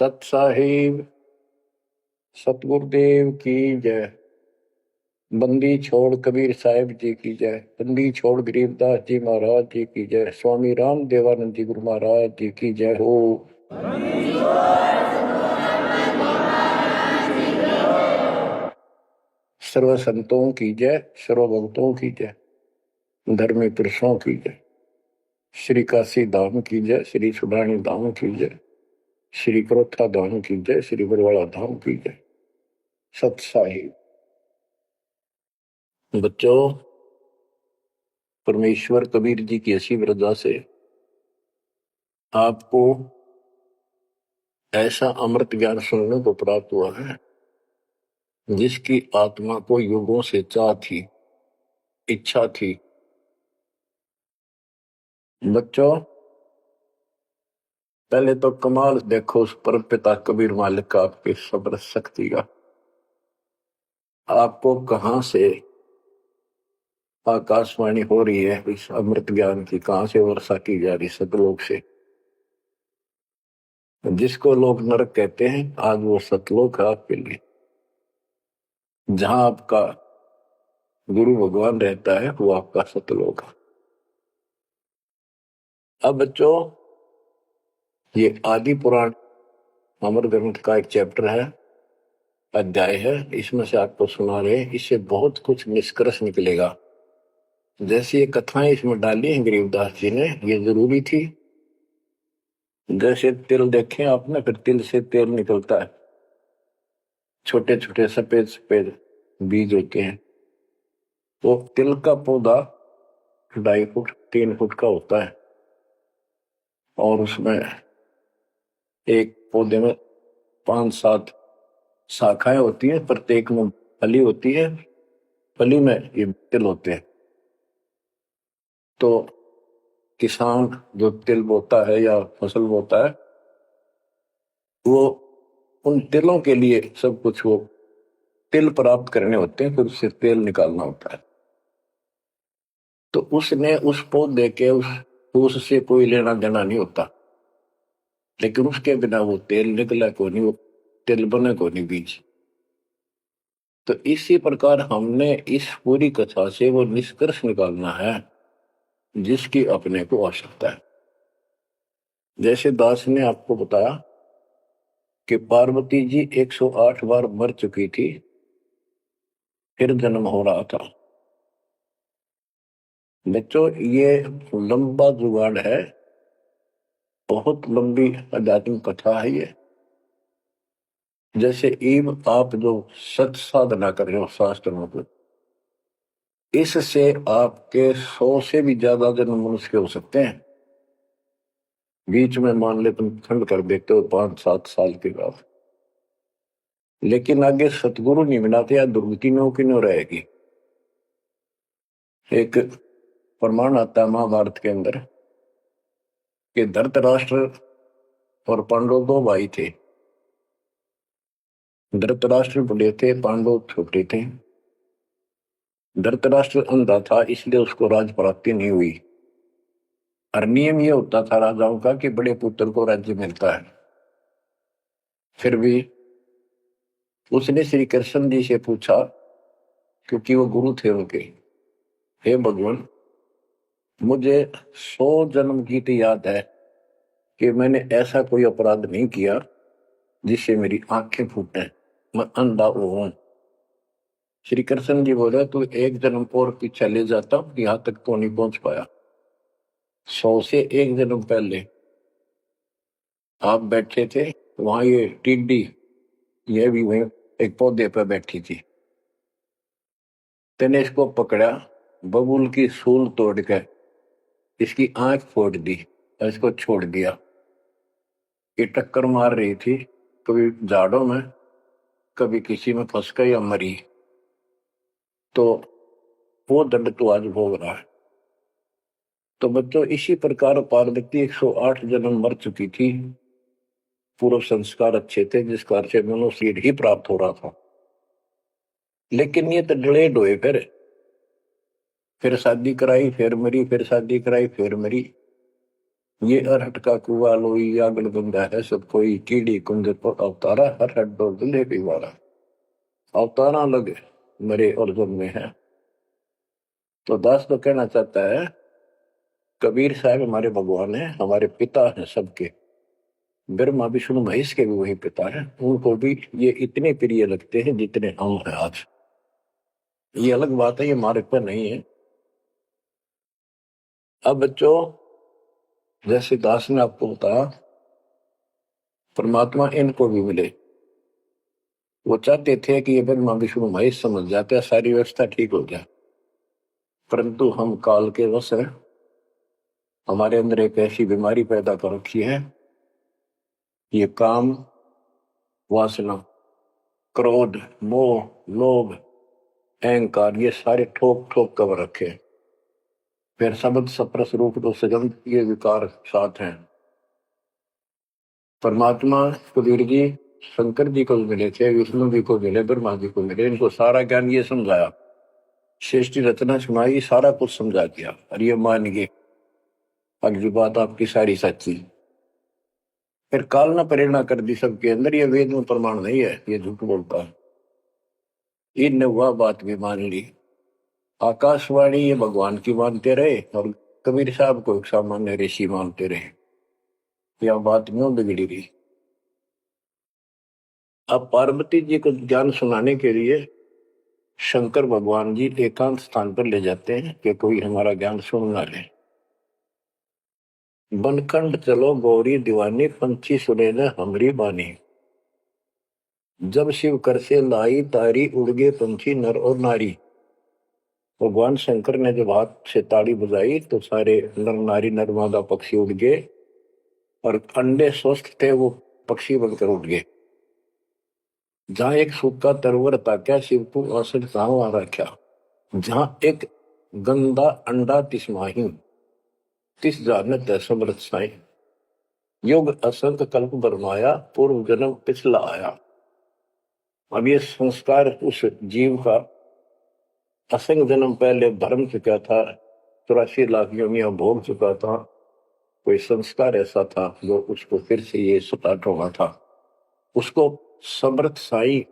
सत साहिब सतगुरुदेव की जय। बंदी छोड़ कबीर साहिब जी की जय। बंदी छोड़ गरीबदास जी महाराज जी की जय। स्वामी राम देवानंद जी गुरु महाराज जी की जय हो। सर्व संतों की जय, सर्व भक्तों की जय, धर्मी पुरुषों की जय। श्री काशी धाम की जय, श्री सुडानी धाम की जय, श्री क्रोथा धाम की जय, श्री बरवाड़ा धाम की जय। सत साहिब बच्चों, परमेश्वर कबीर जी की ऐसी वृद्धा से आपको ऐसा अमृत ज्ञान सुनने को प्राप्त हुआ है जिसकी आत्मा को युगों से चाह थी, इच्छा थी। बच्चों, पहले तो कमाल देखो उस परम पिता कबीर मालिक का, आपके सब्र शक्ति का। आपको कहां से आकाशवाणी हो रही है इस अमृत ज्ञान की, कहां से वर्षा की जा रही सतलोक से। जिसको लोग नरक कहते हैं, आज वो सतलोक है आपके लिए, जहां आपका गुरु भगवान रहता है, वो आपका सतलोक है। अब बच्चों, ये आदि पुराण अमर ग्रंथ का एक चैप्टर है, अध्याय है, इसमें से आपको सुना रहे हैं। इससे बहुत कुछ निष्कर्ष निकलेगा। जैसे ये कथाएं इसमें डाली हैं गरीबदास जी ने, ये जरूरी थी। जैसे तिल देखें आपने, फिर तिल से तेल निकलता है, छोटे छोटे सफेद सफेद बीज होते हैं। वो तिल का पौधा 2.5 फुट 3 फुट का होता है, और उसमें एक पौधे में 5-7 शाखाएं होती है, प्रत्येक में फली होती है, फली में ये तिल होते हैं। तो किसान जो तिल बोता है या फसल बोता है, वो उन तिलों के लिए सब कुछ, वो तिल प्राप्त करने होते हैं, फिर उससे तेल निकालना होता है। तो उसने उस पौधे के उससे कोई लेना देना नहीं होता, लेकिन उसके बिना वो तेल निकला को नहीं, वो तिल बने को नहीं बीज। तो इसी प्रकार हमने इस पूरी कथा से वो निष्कर्ष निकालना है जिसकी अपने को आवश्यकता है। जैसे दास ने आपको बताया कि पार्वती जी 108 बार मर चुकी थी, फिर जन्म हो रहा था। बच्चों, ये लंबा जुगाड़ है, बहुत लंबी आध्यात्मिक कथा है ये। जैसे ईब आप जो सत साधना कर रहे हो शास्त्रों को, इससे आपके 100 से भी ज्यादा जन्म मनुष्य के हो सकते हैं। बीच में मान ले तुम खंड कर देते हो 5-7 साल के बाद, लेकिन आगे सतगुरु नहीं बनाते, या दुर्गति में किन्हों रहेगी। एक प्रमाण आता है महाभारत के अंदर कि धृतराष्ट्र और पांडव 2 भाई थे। धृतराष्ट्र बड़े थे, पांडव छोटे थे। धृतराष्ट्र अंधा था, इसलिए उसको राज प्राप्ति नहीं हुई। और नियम ये होता था राजाओं का कि बड़े पुत्र को राज्य मिलता है। फिर भी उसने श्री कृष्ण जी से पूछा, क्योंकि वो गुरु थे उनके, हे भगवान, मुझे 100 जन्म की तो याद है कि मैंने ऐसा कोई अपराध नहीं किया जिससे मेरी आंखें फूटे, मैं अंधा हूं। श्री कृष्ण जी बोले, तू एक जन्म और पीछे ले जाता, यहां तक तो नहीं पहुंच पाया। 100 से एक जन्म पहले आप बैठे थे वहां, ये टिड्डी ये भी वहीं एक पौधे पर बैठी थी। तेने इसको पकड़ा, बबूल की सूल तोड़ के इसकी आंख फोड़ दी और इसको छोड़ दिया। ये टक्कर मार रही थी, कभी झाड़ों में, कभी किसी में फंस गई या मरी। तो वो दंड तो आज भोग रहा है। तो बच्चों, इसी प्रकार पार्वती 108 जन्म मर चुकी थी, पूर्व संस्कार अच्छे थे, जिस कारण से मनुष्य ही प्राप्त हो रहा था। लेकिन ये तो डिलेड हुए, फिर शादी कराई, फिर मरी, फिर शादी कराई, फिर मरी। ये अरहट का कुआ लोई आगल बंदा है सब कोई कीड़ी कुंज पर अवतारा हर हट दो दिले भी वारा। अवतारा लगे मरे और जन्मे हैं। तो दास तो कहना चाहता है कबीर साहब हमारे भगवान है, हमारे पिता हैं सबके। ब्रह्मा विष्णु महेश के भी वही पिता हैं, उनको भी ये इतने प्रिय लगते हैं जितने हम हैं आज। ये अलग बात है, ये मार्ग पर नहीं है। अब बच्चों, जैसे दास ने आपको बताया परमात्मा इनको भी मिले। वो चाहते थे कि ये ब्रह्मा विष्णु महेश समझ जाते, सारी व्यवस्था ठीक हो जाए, परंतु हम काल के वश हैं। हमारे अंदर एक ऐसी बीमारी पैदा कर रखी है, ये काम, वासना, क्रोध, मोह, लोभ, अहंकार, ये सारे ठोक ठोक कर रखे। फिर शब्द सप्रस रूप तो सगंध, ये विकार साथ हैं। परमात्मा कबीर जी शंकर जी को मिले थे, विष्णु जी को मिले, ब्रह्मा जी को मिले, इनको सारा ज्ञान ये समझाया, सृष्टि रचना सुनाई, सारा कुछ समझा दिया और ये मान गए अगली बात आपकी सारी सच्ची। फिर काल ने प्रेरणा कर दी सबके अंदर, ये वेद में प्रमाण नहीं है, ये झूठ बोलता है। इनने वह बात भी मान ली। आकाशवाणी ये भगवान की मानते रहे और कबीर साहब को एक सामान्य ऋषि मानते रहे। यह बात क्यों बिगड़ी रही। अब पार्वती जी को ज्ञान सुनाने के लिए शंकर भगवान जी एकांत स्थान पर ले जाते हैं कि कोई हमारा ज्ञान सुन ना ले। बनखंड चलो गौरी दीवानी, पंछी सुने न हमरी बानी। जब शिव कर से लाई तारी, उड़ गए पंछी नर और नारी। भगवान शंकर ने जब हाथ से ताड़ी बजाई तो सारे नर नारी नरमादा पक्षी उड़ गए और अंडे स्वस्थ थे वो पक्षी बनकर उड़ गए। जहां एक सूखा तरवर था क्या शिव को असर आ रखा। जहां एक गंदा अंडा तिस्माही, तिस जानत समृत साई। युग असंत कल्प बरमाया, पूर्व जन्म पिछला आया। अब ये संस्कार उस जीव का असंग जन्म पहले भरम चुका था, 84 लाख योनियां भोग चुका था। कोई संस्कार ऐसा था जो उसको फिर से ये स्टार्ट होना था। उसको समर्थ साई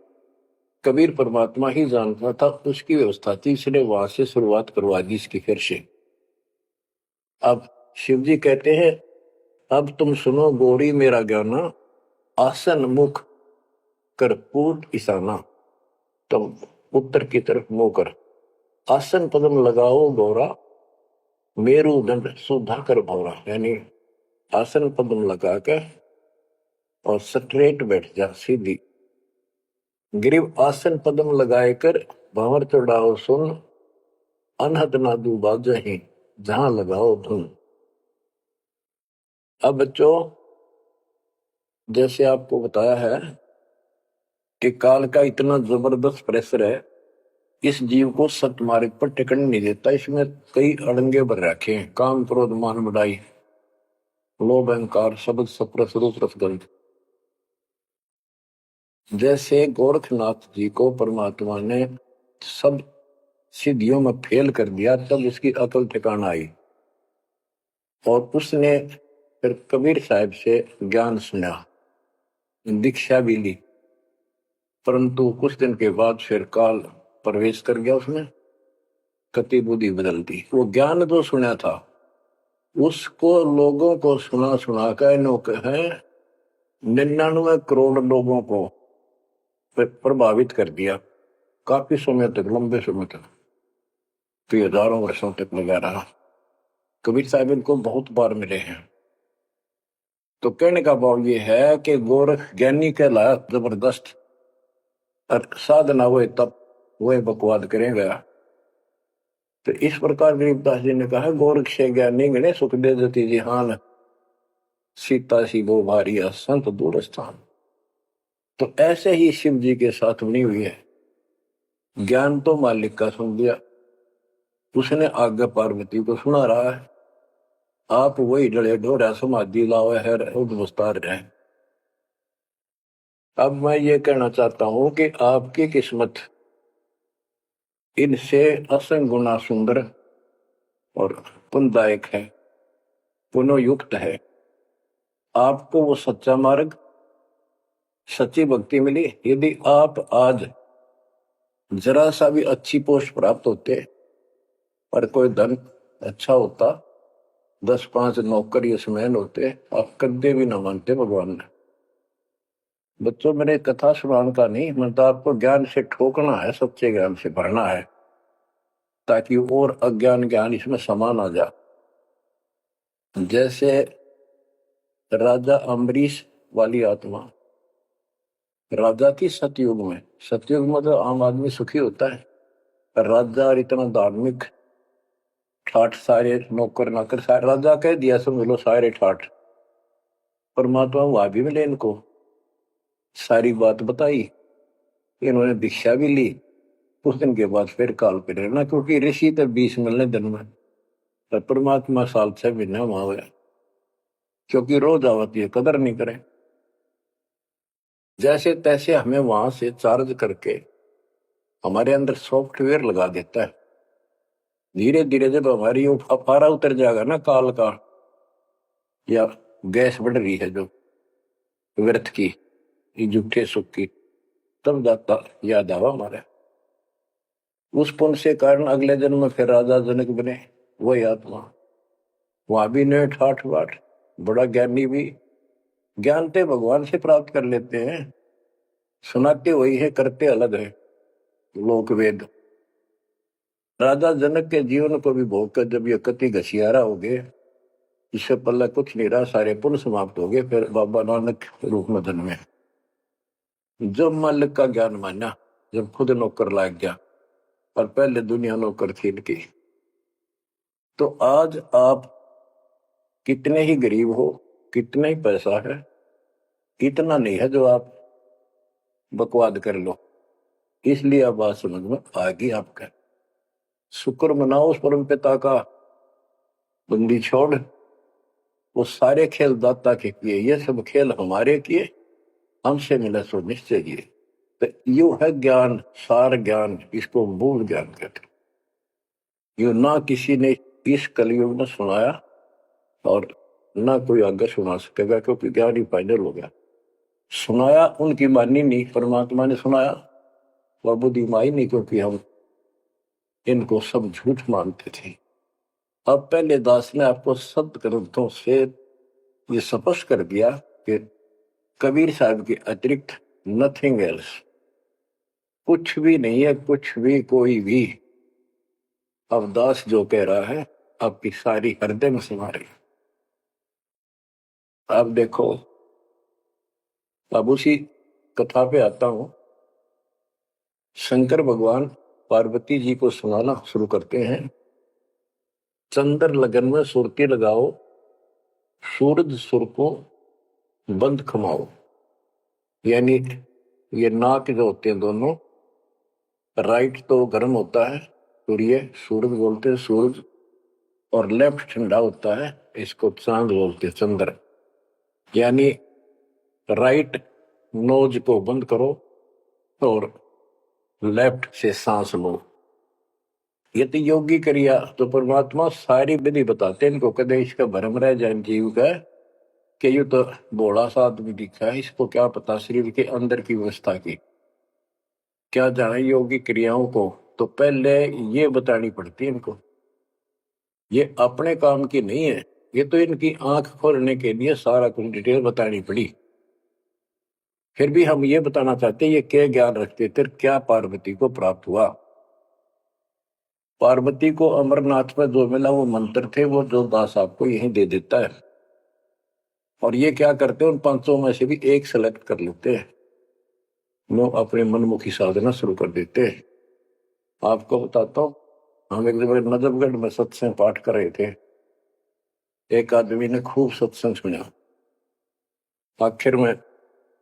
कबीर परमात्मा ही जानता था, उसकी व्यवस्था थी, इसलिए वहां से शुरुआत करवा दी इसकी फिर से। अब शिव जी कहते हैं अब तुम सुनो गौरी मेरा ज्ञाना, आसन मुख कर पूर्व ईशाना। तुम उत्तर की तरफ मुंह कर, आसन पदम लगाओ गौरा, मेरुदंड सुधा कर भौरा। यानी आसन पदम लगा कर और स्ट्रेट बैठ जा सीधी। ग्रीव आसन पदम लगाए कर भंवर चढ़ाओ सुन, अनहद नादू बाजही जहां लगाओ धुन। अब बच्चों, जैसे आपको बताया है कि काल का इतना जबरदस्त प्रेशर है, इस जीव को सतमार्ग पर टिकन नहीं देता। इसमें कई अड़ंगे भर रखे हैं, काम क्रोध मान बढ़ाई, लोभ अहंकार, शब्द सप्रस रूप रसगंध। जैसे गोरखनाथ जी को परमात्मा ने सब सिद्धियों में फेल कर दिया, तब उसकी अकल ठिकाना आई और उसने फिर कबीर साहब से ज्ञान सुना, दीक्षा भी ली। परंतु कुछ दिन के बाद फिर काल प्रवेश कर गया उसमें, कति बुद्धि बदल दी। वो ज्ञान जो सुना था उसको लोगों को सुना सुना कर 99 करोड़ लोगों को प्रभावित कर दिया। काफी समय तक, लंबे समय तक, तो हजारों वर्षों तक लगा रहा। कबीर साहब इनको बहुत बार मिले हैं। तो कहने का भाव ये है कि गोरख ज्ञानी कहलाया जबरदस्त, और साधना हुए तब वह बकवाद करेगा। तो इस प्रकार गरीबदास जी ने कहा गोरख से ज्ञानी गणे, सुख दे जति जिहान, सीता सी वो भारी संत दूर स्थान। तो ऐसे ही शिव जी के साथ बनी हुई है। ज्ञान तो मालिक का सुन दिया, उसने आगे पार्वती को सुना रहा है। आप वही डले ढोरा समाधि लाओ है उद्वस्तार रहे। अब मैं ये कहना चाहता हूं कि आपकी किस्मत इनसे असंग गुना सुंदर और पुण्यदायक है। पुनोयुक्त है। आपको वो सच्चा मार्ग, सच्ची भक्ति मिली। यदि आप आज जरा सा भी अच्छी पोस्ट प्राप्त होते और कोई धन अच्छा होता, 10-5 नौकर यशमैन होते, आप कदे भी ना मानते भगवान ने। बच्चों, मेरे कथा सुनाने का नहीं, मतलब आपको ज्ञान से ठोकना है, सच्चे ज्ञान से भरना है, ताकि और अज्ञान ज्ञान इसमें समा ना जा। जैसे राजा अम्बरीश वाली आत्मा राजा की सतयुग में, सतयुग में तो आम आदमी सुखी होता है, राजा और इतना धार्मिक, ठाठ सारे नौकर नाकर सारे, राजा कह दिया समझ लो सारे ठाठ। परमात्मा वहां भी मिले इनको, सारी बात बताई, इन्होंने दीक्षा भी ली। कुछ दिन के बाद फिर काल पे रहना, क्योंकि ऋषि तो 20 मिलने दिन में, पर परमात्मा साल 6 महीने वहां गया, क्योंकि रोज आवत ये कदर नहीं करे। जैसे तैसे हमें वहां से चार्ज करके हमारे अंदर सॉफ्टवेयर लगा देता है। धीरे धीरे जब हमारी वो अफारा उतर जाएगा ना काल का, या गैस बढ़ रही है जो व्यर्थ की, झूठे सुख की, तब जाता याद आवा हमारे। उस पुण्य से कारण अगले जन्म में फिर राजा जनक बने वही आत्मा। वहां भी ने ठाठ बाट, बड़ा ज्ञानी भी, ज्ञानते भगवान से प्राप्त कर लेते हैं, सुनाते वही है, करते अलग है। लोक वेद राजा जनक के जीवन को भी भोग कर जब ये कति घसियारा हो गए, इससे पल्ला कुछ नहीं रहा, सारे पुण्य समाप्त हो गए, फिर बाबा नानक रूप में जन्मे। जब मालिक का ज्ञान माना, जब खुद नौकर लाग गया, और पहले दुनिया नौकर थी इनकी। तो आज आप कितने ही गरीब हो, कितना ही पैसा है, इतना नहीं है जो आप बकवाद कर लो। इसलिए अब बात समझ में आ गई आपका। शुक्र मनाओ उस परम पिता का, बंदी छोड़। वो सारे खेल दाता के किए, ये सब खेल हमारे किए, हमसे मिला सो निश्चय किए। तो यू है ज्ञान, सार ज्ञान, इसको मूल ज्ञान कहते। यू ना किसी ने इस कलयुग में सुनाया, और ना कोई आगे सुना सकेगा, क्योंकि ज्ञान ही फाइनल हो गया। सुनाया उनकी मानी नहीं, परमात्मा ने सुनाया, वह बुद्धि माई नहीं, क्योंकि हम इनको सब झूठ मानते थे। अब पहले दास ने आपको सत्य ग्रंथों से ये स्पष्ट कर दिया कि कबीर साहब के अतिरिक्त नथिंग एल्स, कुछ भी नहीं है, कुछ भी कोई भी। अब दास जो कह रहा है आपकी सारी हृदय में समा रही। आप देखो, अब उसी कथा पे आता हूं। शंकर भगवान पार्वती जी को सुनाना शुरू करते हैं। चंद्र लगन में सुरती लगाओ, सूरज सुर को बंद खमाओ। यानी ये नाक जो होते हैं दोनों, राइट तो गर्म होता है, सूर्य सूरज बोलते हैं सूरज, और लेफ्ट ठंडा होता है, इसको चांद बोलते हैं चंद्र। यानी राइट नोज को बंद करो और लेफ्ट से सांस लो। ये तो योगी क्रिया। तो परमात्मा सारी विधि बताते हैं इनको, कदे इसका भरम रह जाए जीव का कि ये तो भोला सा आदमी दिखा है, इसको क्या पता शरीर के अंदर की व्यवस्था की, क्या जाने योगी क्रियाओं को। तो पहले ये बतानी पड़ती है इनको, ये अपने काम की नहीं है, ये तो इनकी आंख खोलने के लिए सारा कुछ डिटेल बतानी पड़ी। फिर भी हम ये बताना चाहते हैं ये क्या ज्ञान रखते थे, क्या पार्वती को प्राप्त हुआ। पार्वती को अमरनाथ में जो मिला वो मंत्र थे, वो जो दास आपको यहीं दे देता है। और ये क्या करते हैं, उन 500 में से भी एक सेलेक्ट कर लेते हैं, वो अपने मनमुखी साधना शुरू कर देते हैं। आपको बताता हूँ, हम एक जगह नजफगढ़ में सत्संग पाठ कर रहे थे। एक आदमी ने खूब सत्संग सुना, आखिर में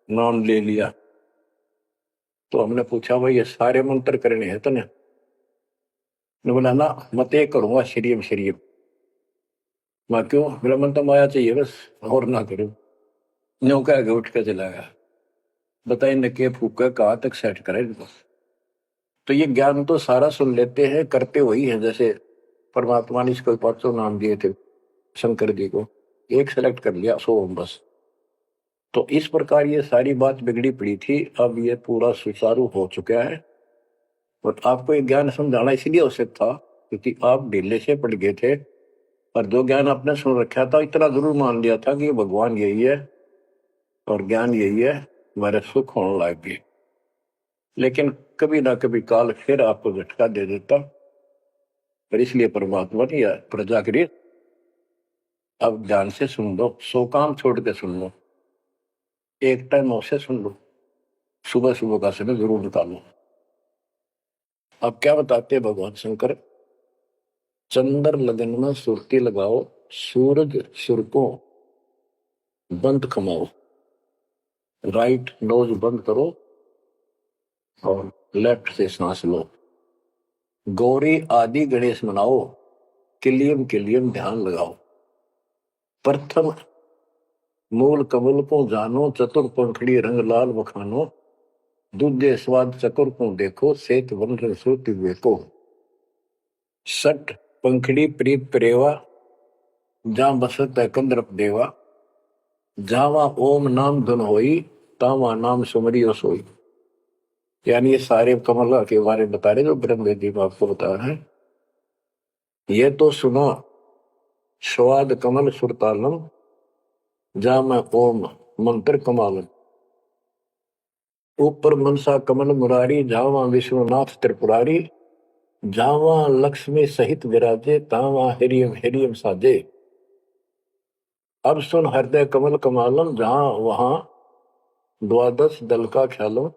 नाम ले लिया। तो हमने पूछा भाई ये सारे मंत्र करने हैं तो ने बोला ना, मत एक करूंगा शरीम शरीम। मैं क्यों, मेरा मन तो माया चाहिए बस, और ना करूं। न्यू कह के उठ के चला गया। बताइए न के फूका कहाँ तक सेट करे इनको। तो ये ज्ञान तो सारा सुन लेते हैं, करते वही है। जैसे परमात्मा ने इसको 500 नाम दिए थे शंकर जी को, एक सेलेक्ट कर लिया, सोम बस। तो इस प्रकार ये सारी बात बिगड़ी पड़ी थी, अब ये पूरा सुचारू हो चुका है। और आपको ये ज्ञान समझाना इसलिए आवश्यक था क्योंकि आप ढीले से पड़ गए थे, और जो ज्ञान आपने सुन रखा था इतना जरूर मान लिया था कि ये भगवान यही है और ज्ञान यही है, हमारे सुख होने लग गए। लेकिन कभी ना कभी काल फिर आपको झटका दे देता, पर इसलिए परमात्मा ने प्रजा करी, अब ध्यान से सुन लो, 100 काम छोड़ के सुन लो, एक टाइम अवश्य सुन लो, सुबह सुबह का समय जरूर निकालो। अब क्या बताते हैं भगवान शंकर, चंद्र लगन में सुरती लगाओ, सूरज सुर को बंद कमाओ, राइट नोज बंद करो और लेफ्ट से सांस लो, गौरी आदि गणेश मनाओ, किलियम किलियम ध्यान लगाओ, प्रथम मूल कमल को जानो, चतुर पंखड़ी रंग लाल बखानो, दूजे स्वाद चकुर को देखो, सेत वन रसोति देखो, सट पंखड़ी प्रीत प्रेवा, जहां बसत है कंद्रप देवा, जावा ओम नाम धुन होई, तावा नाम सुमरियो सोई। यानी ये सारे कमल के बारे में बता रहे जो ब्रह्मवेदी में आपको बता रहे हैं। ये तो सुनो, स्वाद कमल सुरतालम, जा मैं ओम मंत्र कमालन, ऊपर मनसा कमल मुरारी, जावा विश्वनाथ त्रिपुरारी, जावा लक्ष्मी सहित विराजे, तावा हिरियम हिरियम साजे। अब सुन हृदय कमल कमालम, जहां वहां 12 दल का ख्यालो,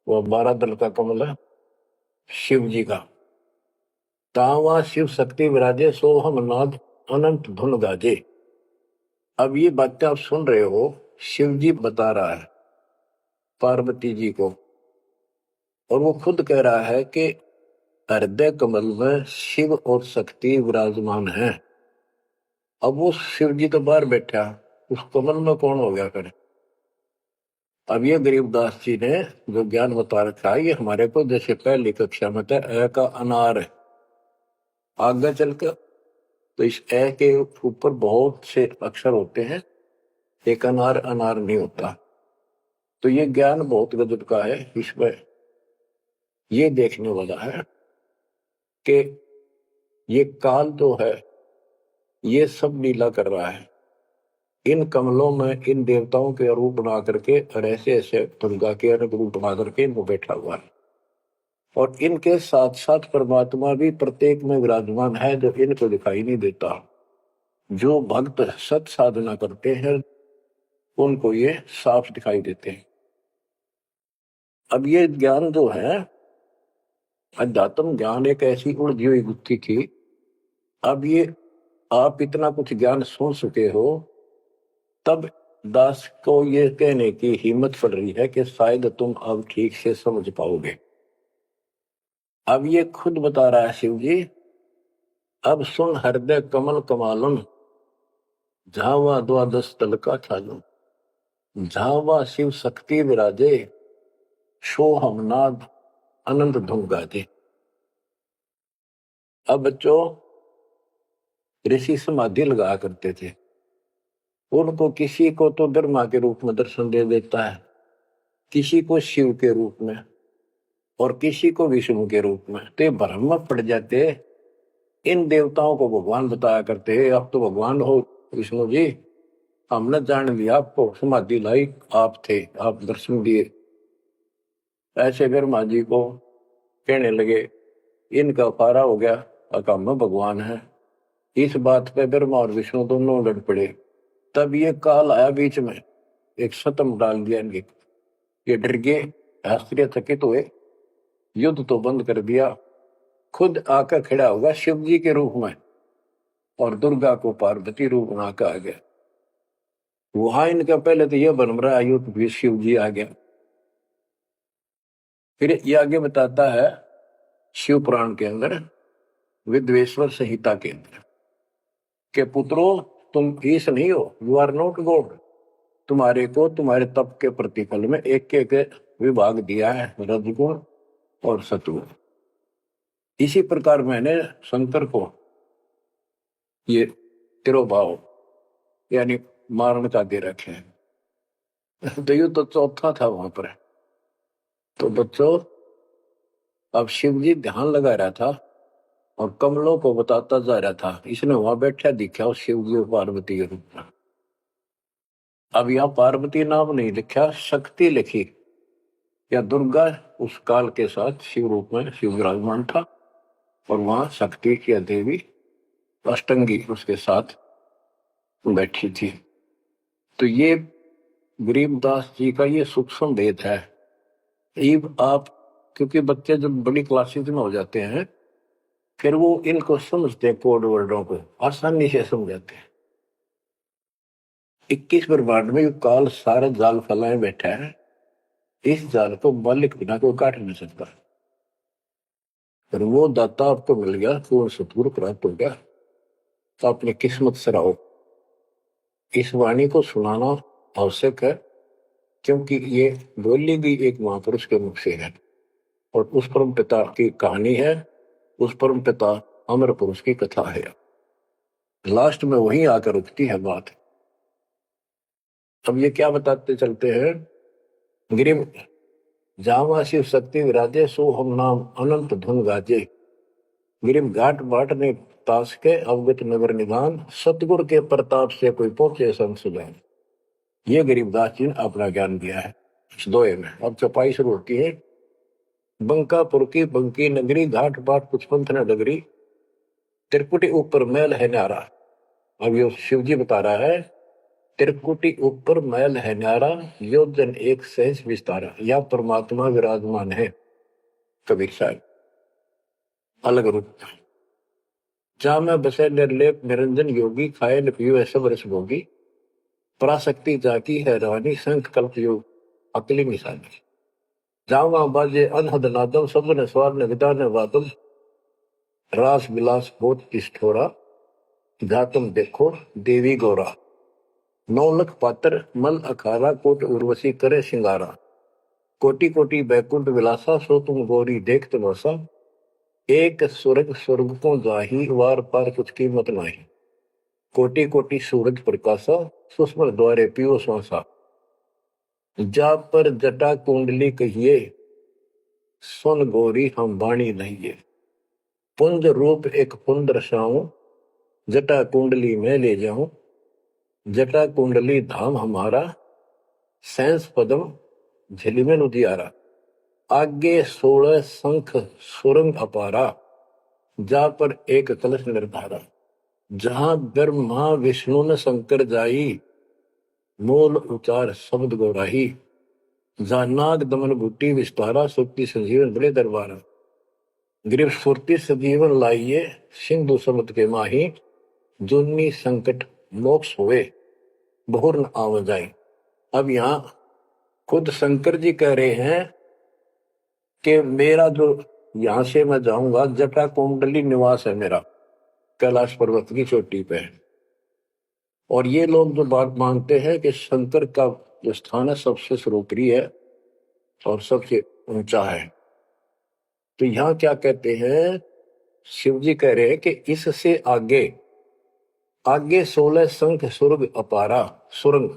वह 12 दल का कमल है शिव जी का, तावा शिव शक्ति विराजे, सोहम नाद अनंत धुन गाजे। अब ये बातें आप सुन रहे हो, शिव जी बता रहा है पार्वती जी को, और वो खुद कह रहा है कि हृदय कमल में शिव और शक्ति विराजमान है। अब वो शिव जी तो बाहर बैठा, उस कमल में कौन हो गया करे। अब ये गरीबदास जी ने जो ज्ञान बता रखा है, ये हमारे को जैसे पहली कक्षा में था ए का अनार है, आगे चलकर तो इस ए के ऊपर बहुत से अक्षर होते हैं, एक अनार अनार नहीं होता। तो ये ज्ञान बहुत गजब का है। इसमें ये देखने वाला है कि ये काल जो है ये सब लीला कर रहा है, इन कमलों में इन देवताओं के रूप बना करके और ऐसे ऐसे दुर्गा के रूप बना करके इनको बैठा हुआ है, और इनके साथ साथ परमात्मा भी प्रत्येक में विराजमान है जो इनको दिखाई नहीं देता। जो भक्त सत साधना करते हैं उनको ये साफ दिखाई देते हैं। अब ये ज्ञान जो है, अध्यात्म ज्ञान एक ऐसी उलझी हुई गुत्थी थी। अब ये आप इतना कुछ ज्ञान सुन चुके हो, तब दास को ये कहने की हिम्मत पड़ रही है कि शायद तुम अब ठीक से समझ पाओगे। अब ये खुद बता रहा है शिव जी, अब सुन हृदय कमल कमालन, झावा 12 तल का ख्यालम, झावा शिव शक्ति विराजे, शो हमनाद अनंत धुन गाजे। अब बच्चों, ऋषि समाधि लगा करते थे, उनको किसी को तो ब्रह्मा के रूप में दर्शन दे देता है, किसी को शिव के रूप में, और किसी को विष्णु के रूप में। तो भ्रम में पड़ जाते, इन देवताओं को भगवान बताया करते हैं, आप तो भगवान हो विष्णु जी, हमने जान लिया आपको, समाधि लाई आप थे, आप दर्शन दिए। ऐसे ब्रह्मा जी को कहने लगे इनका फारा हो गया, अकाम में भगवान है। इस बात पे ब्रह्मा और विष्णु दोनों लड़ पड़े। तब ये काल आया बीच में, एक सतम डाल दिया इनके, ये डर गए, आश्चर्य चकित हुए, युद्ध तो बंद कर दिया, खुद आकर खड़ा होगा शिव जी के रूप में, और दुर्गा को पार्वती रूप बना कर आ गया। वहां इनका पहले तो यह बन रहा युद्ध भी शिव जी आ गया। फिर ये आगे बताता है शिव पुराण के अंदर, विद्वेश्वर संहिता के अंदर, के पुत्रों तुम ईश नहीं हो, यू आर नॉट गॉड, तुम्हारे को तुम्हारे तप के प्रतिफल में एक एक विभाग दिया है, रजगुण और सतगुण। इसी प्रकार मैंने शंकर को ये तिरोभाव यानी मारण का दे रखे हैं। तो ये तो चौथा था वहां पर। तो बच्चों, अब शिव जी ध्यान लगा रहा था और कमलों को बताता जा रहा था। इसने वहां बैठा दिखा उस शिव जी और पार्वती के रूप में। अब यहाँ पार्वती नाम नहीं लिखा, शक्ति लिखी, या दुर्गा उस काल के साथ शिव रूप में शिव विराजमान था, और वहां शक्ति की देवी अष्टंगी उसके साथ बैठी थी। तो ये गरीबदास जी का ये सूक्ष्म भेद है। अब आप, क्योंकि बच्चे जब बड़ी क्लासेज में हो जाते हैं फिर वो इनको समझते हैं, कोड वर्डों को आसानी से समझाते हैं। 21 ब्रह्मांड में काल सारा जाल फैलाए बैठा है, इस जाल को मालिक बिना कोई काट नहीं सकता। और वो दाता आपको मिल गया, पूर्ण सतगुरु प्राप्त हो गया, तो अपनी किस्मत से रहो। इस वाणी को सुनाना आवश्यक है, क्योंकि ये बोली भी एक महापुरुष के मुख से है और उस परम पिता की कहानी है, उस परम पिता अमर पुरुष की कथा है। लास्ट में वही आकर रुकती है बात। अब ये क्या बताते चलते हैं, गिरिम जावा शिव शक्ति विराजे, सो हम नाम अनंत धुन गाजे। गिरिम घाट बाट ने तास के अवगत नगर निधान, सतगुर के प्रताप से कोई पहुंचे संसुजान। ये गरीबदास जी ने अपना ज्ञान दिया है इस दोहे में। अब चौपाई शुरू होती है। बंकापुर की बंकी नगरी, घाट बाट कुछ पंथ न डगरी, त्रिकुटी ऊपर महल है न्यारा। अब ये शिव जी बता रहा है, त्रिकुटी ऊपर महल है न्यारा, योजन एक सहज विस्तारा। या परमात्मा विराजमान है। कबीर साहब अलग रूप। जहां में बसे निर्लेप निरंजन योगी, खाए न पियो सब रस भोगी, पराशक्ति जाकी है रानी, संख कल्प योग अकली निशानी। जावा बाजे अनहद नादम, सब न स्वार न विदा न वादम, रास विलास बहुत ठोरा, जातम देखो देवी गौरा। 9 लख पात्र मल अखारा, कोट उर्वशी करे सिंगारा, कोटि कोटि बैकुंठ विलासा, सो तुम गौरी देख तमाशा। एक स्वर्ग स्वर्ग को जाही, वार पार कुछ कीमत नाही, कोटि कोटि सूरज प्रकाशा, सुस्मर द्वारे पियो श्वासा। जा पर जटा कुंडली कहिए, सुन गौरी हम बाणी नहीं। पुंज रूप एक पुंज रसाऊं, जटा कुंडली में ले जाऊं, जटा कुंडली धाम हमारा, सैंस पदम झिलमिल उजियारा। आगे 16 शंख सुरंग अपारा, जा पर एक कलश निर्धारा। जहां ब्रह्मा विष्णु न शंकर जाई, मूल उचार शब्द गौराही। जहां नाग दमन बूटी विस्तारा, सुक्ति संजीवन बड़े दरबारा। गिरिव सुरती सजीवन लाइए, सिंधु समुद के माही, जुन्नी संकट मोक्ष हुए, बहुर न आव जाए। अब यहाँ खुद शंकर जी कह रहे हैं कि मेरा जो यहां से मैं जाऊंगा, जटा कुंडली निवास है मेरा, कैलाश पर्वत की चोटी पे। और ये लोग जो बात मानते हैं कि शंकर का जो स्थान है सबसे सर्वोपरि है और सबसे ऊंचा है, तो यहाँ क्या कहते हैं, शिव जी कह रहे हैं कि इससे आगे आगे 16 शंख सुरग अपारा, सुरंग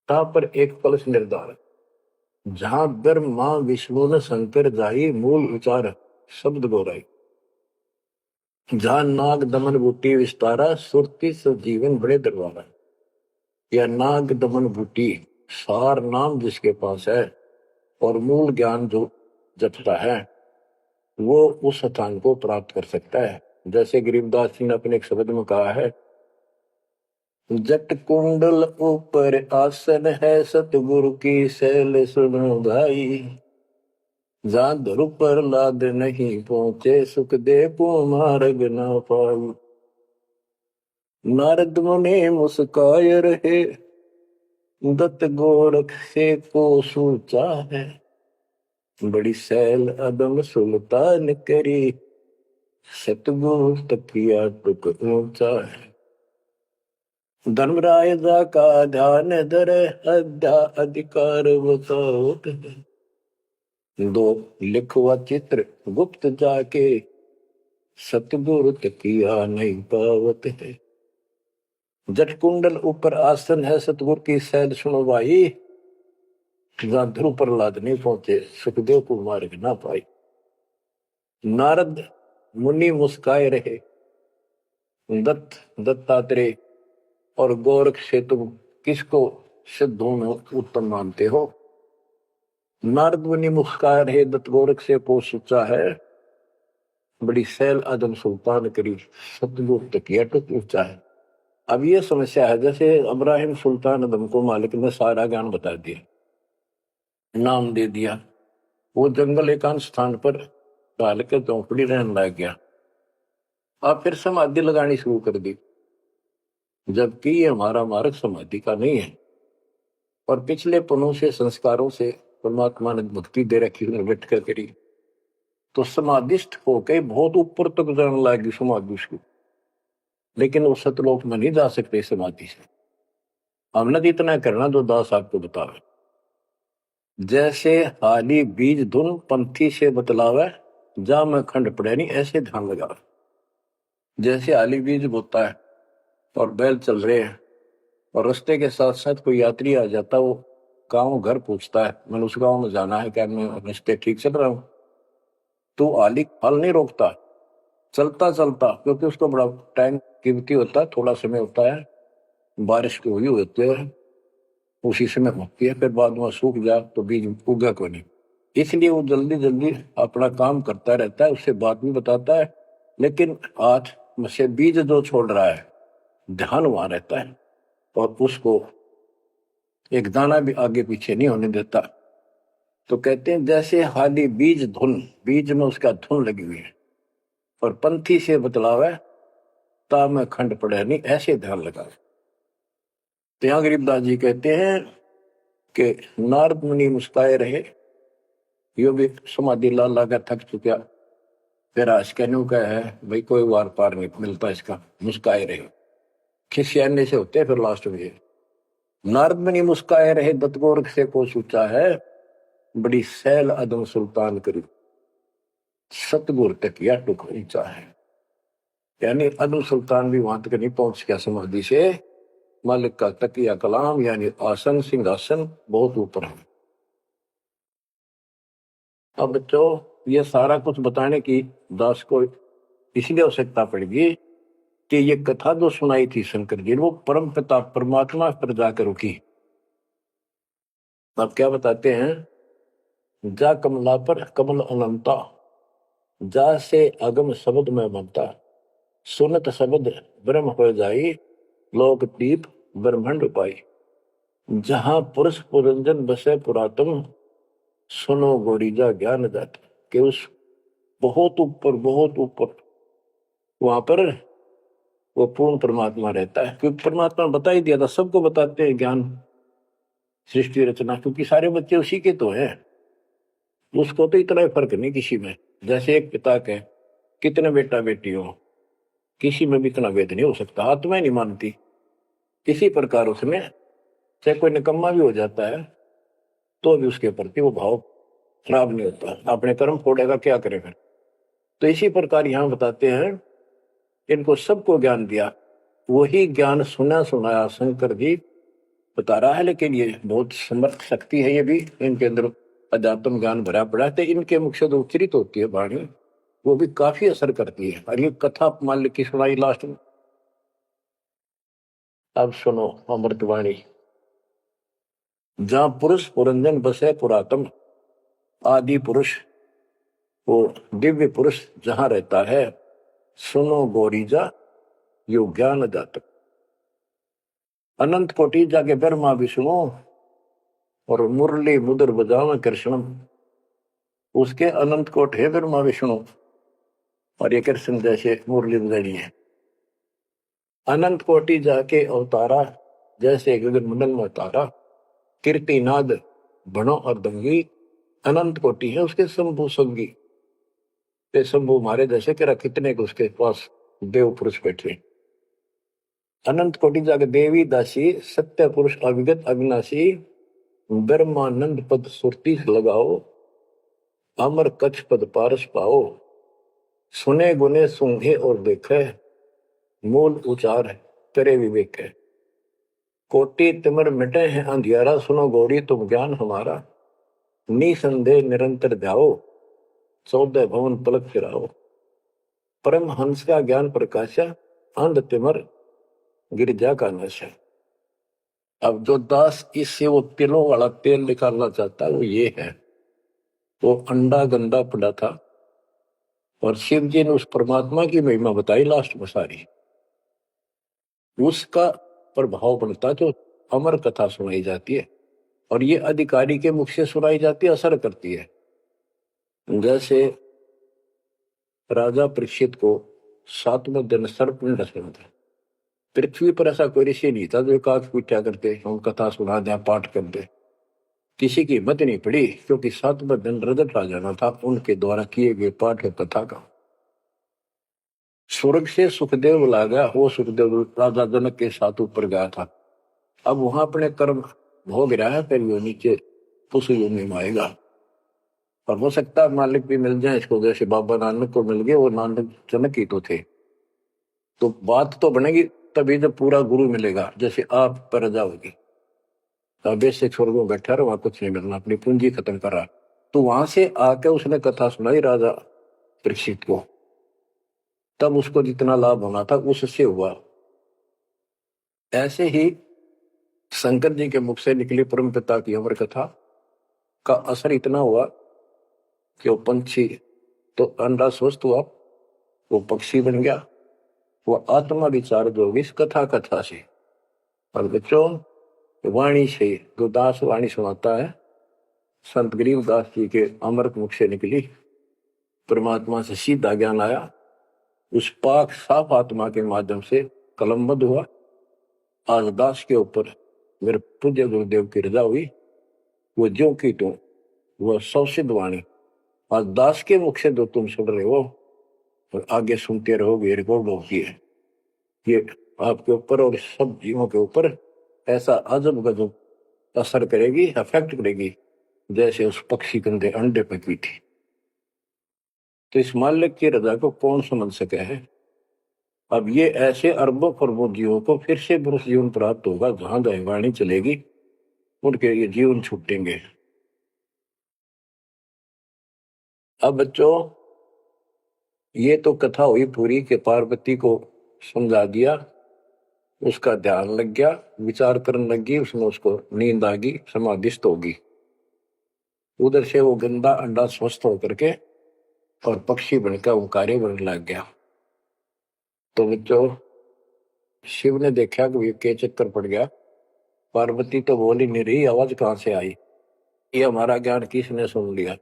पर एक कलश निर्धार। जहां ब्रह्मा विष्णु न शंकर जाई, मूल उचार शब्द गौराई। जहां नाग दमन बूटी विस्तारा, सुरती जीवन बड़े दरबारा। या नाग दमन बूटी, सार नाम जिसके पास है और मूल ज्ञान जो जपता है, वो उस स्थान को प्राप्त कर सकता है। जैसे गरीबदास जी ने अपने एक शब्द में कहा है, जट कुंडल ऊपर आसन है, सतगुरु की शैल सुनो भाई। जहां ध्रुव पर लाद नहीं पहुंचे, सुख दे को मार्ग ना पाई। नारद मुनि मुस्काय रहे, दत्त गोरख से को सूचा है। बड़ी सैल अदम सुल्तान करी, सतगुरु तकिया टुक ऊंचा है। धर्मराय जा का ध्यान धरे, अध्या अधिकार बताओ। 2 लिखवा चित्र गुप्त जाके, सतगुरु तकिया नहीं पावत है। जट कुंडल ऊपर आसन है सतगुर की सैल सुनो भाई, जहां ध्रुव प्रहलाद नहीं पहुंचे सुखदेव को मार्ग ना पाई। नारद मुनि मुस्काए रहे, दत्तात्रेय और गोरख से तुम किसको सिद्धों में उत्तम मानते हो? नारद मुनि मुस्काए रहे, दत्त गोरख से पोष सोचा है, बड़ी सैल आदम सुल्तान करी सतगुरु तकिया टुक ऊंचा है। अब ये समस्या है, जैसे इब्राहिम सुल्तान आदम को मालिक ने सारा ज्ञान बता दिया, नाम दे दिया, वो जंगल एकांत स्थान पर डाल के झोंपड़ी रहने लग गया। अब फिर समाधि लगानी शुरू कर दी, जबकि ये हमारा मार्ग समाधि का नहीं है, और पिछले पुनों से संस्कारों से परमात्मा ने भक्ति दे रखी, बैठ कर करी, तो समाधिस्थ होके बहुत ऊपर तक जाने लगी समाधि उसको, लेकिन वो सतलोक में नहीं जा सकते समाधि से। हमने तो इतना करना जो दास आपको बतावे, जैसे हाली बीज धुन पंथी से बतलावे, जा में खंड पड़े नहीं ऐसे ध्यान लगा। जैसे हाली बीज बोता है और बैल चल रहे हैं, और रास्ते के साथ साथ कोई यात्री आ जाता, वो गांव घर पूछता है मैंने उस गांव में जाना है, क्या मैं रास्ते ठीक चल रहा हूं? तो आली फल नहीं रोकता, चलता चलता, क्योंकि उसको बड़ा टाइम कीमती होता है, थोड़ा समय होता है, बारिश की हुई होती है, उसी समय होती है, फिर बाद में सूख जाए तो बीज उगा को नहीं, इसलिए वो जल्दी जल्दी अपना काम करता रहता है, उससे बात भी बताता है, लेकिन हाथ में से बीज जो छोड़ रहा है ध्यान वहां रहता है, और उसको एक दाना भी आगे पीछे नहीं होने देता। तो कहते हैं जैसे हाली बीज धुन, बीज में उसका धुन लगी हुई है, और पंथी से बतलावे, ता में खंड पड़े नहीं ऐसे ध्यान लगा। तो यहां गरीबदास जी कहते हैं कि नारद मुनि मुस्काए रहे, यो भी समाधि ला लाकर थक चुका, फिर आज कहने का है भाई कोई वार पार नहीं मिलता इसका, मुस्काए रहे, खिसियाने से होते फिर लास्ट में। नारद मुनि मुस्काए रहे, दत्त गोरख से को सोचा है, बड़ी सैल अदम सुल्तान करी सतगुर तकिया टुक ऊंचा है। यानी अदम सुल्तान भी वहां तक नहीं पहुंच गया समाधि से, मालिक का तकिया कलाम यानी आसन सिंहासन बहुत ऊपर है। अब बच्चों ये सारा कुछ बताने की दास को इसलिए आवश्यकता पड़ेगी कि ये कथा जो सुनाई थी शंकर जी ने, वो परम पिता परमात्मा पर जाकर रुकी। अब क्या बताते हैं, जा कमला पर कमल अनंता, जा से अगम शब्द में बनता, सुनत शब्द ब्रह्म हो जाई, लोक दीप ब्रह्मंड पाई, जहां पुरुष पुरंजन बसे पुरातन, सुनो गोरीजा ज्ञान जात। के उस बहुत ऊपर वहां पर वो पूर्ण परमात्मा रहता है, क्योंकि परमात्मा बता ही दिया था, सबको बताते हैं ज्ञान सृष्टि रचना, क्योंकि सारे बच्चे उसी के तो हैं, उसको तो इतना फर्क नहीं किसी में। जैसे एक पिता के कितने बेटा बेटी हो, किसी में भी इतना भेद नहीं हो सकता, आत्मा नहीं मानती। इसी प्रकार उसमें चाहे कोई निकम्मा भी हो जाता है तो भी उसके प्रति वो भाव खराब नहीं होता, अपने कर्म फोड़ेगा क्या करेगा। तो इसी प्रकार यहां बताते हैं, इनको सबको ज्ञान दिया, वही ज्ञान सुना सुनाया शंकर जी बता रहा है, लेकिन ये बहुत समर्थ शक्ति है, ये भी इनके अंदर अध्यात्म ज्ञान भरा पड़ा है, तो इनके मुख से जो उच्चरित होती है वाणी वो भी काफी असर करती है। और ये कथा मान की सुनाई लास्ट में, अब सुनो अमृतवाणी। जहां पुरुष पुरंजन बसे पुरातन, आदि पुरुष वो दिव्य पुरुष जहां रहता है, सुनो गोरीजा यो ज्ञान जातक, अनंत कोटि जाके ब्रह्मा विष्णु और मुरली मुदर बजावे कृष्ण, उसके अनंत कोट है ब्रह्मा विष्णु, और ये कृष्ण जैसे मुरली बजानी है। अनंत कोटि जाके अवतारा, जैसे गगन मंडल में तारा, कीर्तिनाद भणो और दंगी, अनंत कोटि है उसके शंभु संगी। शंभु मारे जैसे करा कितने को उसके पास देव पुरुष बैठे। अनंत कोटि जाके देवी दासी, सत्य पुरुष अविगत अविनाशी, ब्रह्मानंद पद सुरती लगाओ, अमर कच्छ पद पारस पाओ, सुने गुने सूंघे और देखे, मूल उचार है करे विवेक है। कोटि तिमिर मिटे हैं अंधियारा, सुनो गौरी तुम ज्ञान हमारा। निसंदेह निरंतर ध्याओ, 14 भवन पलक फिराओ। परम हंस का ज्ञान प्रकाशा, अंध तिमर गिरजा का नशा। अब जो दास इससे वो तिलों वाला तेल निकालना चाहता है वो ये है। वो अंडा गंदा पड़ा था और शिव जी ने उस परमात्मा की महिमा बताई लास्ट में सारी, उसका प्रभाव बनता जो अमर कथा सुनाई जाती है और ये अधिकारी के मुख से सुनाई जाती है, असर करती है। जैसे राजा परीक्षित को 7वें दिन सर्प ने डसा था। पृथ्वी पर ऐसा कोई ऋषि नहीं था जो काक पूछा करते हम कथा सुना दें पाठ कर दे, किसी की हिम्मत नहीं पड़ी, क्योंकि 7वें दिन रजत आ जाना था उनके द्वारा किए गए पाठ कथा का। स्वर्ग से सुखदेव बुला गया, वो सुखदेव राजा जनक के साथ ऊपर गया था। अब वहां अपने कर्म भोग रहा है, फिर वो नीचे उस योनि में आएगा। और हो सकता है मालिक भी मिल जाए इसको, जैसे बाबा नानक को मिल गए, वो नानक जनक ही तो थे। तो बात तो बनेगी तभी जब पूरा गुरु मिलेगा, जैसे आप पर जाओगी बेसिक स्वर्ग में बैठा रहा, वहां कुछ नहीं मिलना, अपनी पूंजी खत्म करा। तो वहां से आके उसने कथा सुनाई राजा परीक्षित को, तब उसको जितना लाभ होना था उससे हुआ। ऐसे ही शंकर जी के मुख से निकली परम पिता की अमर कथा का असर इतना हुआ कि वो पंछी तो अंडा स्वस्थ हुआ, वो पक्षी बन गया, वो आत्मा विचार जो होगी इस कथा से। और बच्चों वाणी से जो दास वाणी सुनाता है, संत गरीबदास जी के अमृत मुख से निकली परमात्मा से सीधा ज्ञान आया, उस पाक साफ आत्मा के माध्यम से कलमबद्ध हुआ। आज दास के ऊपर मेरे पूज्य गुरुदेव की रजा हुई, वो ज्यों की त्यों वह सौसिद्ध वाणी आज दास के मुख से जो तुम सुन रहे हो और आगे सुनते रहोगे, रिकॉर्ड होती है, ये आपके ऊपर और सब जीवों के ऊपर ऐसा अजब गजब असर करेगी, अफेक्ट करेगी, जैसे उस पक्षी कंधे अंडे पे की थी। तो इस मालिक की रजा को कौन समझ सके है। अब ये ऐसे अरबों खरबों जीवों को फिर से पुरुष जीवन प्राप्त होगा, जहां दैवाणी चलेगी उनके ये जीवन छूटेंगे। अब बच्चों ये तो कथा हुई पूरी के पार्वती को समझा दिया, उसका ध्यान लग गया, विचार करने लगी, उसमें उसको नींद आ गई, समाधिस्थ होगी। उधर से वो गंदा अंडा स्वस्थ होकर के और पक्षी बनकर ओंकारे बनने लग गया। तो बच्चों शिव ने देखा कि ये के चक्कर पड़ गया, पार्वती तो बोल ही नहीं रही, आवाज कहां से आई, ये हमारा ज्ञान किसने सुन लिया।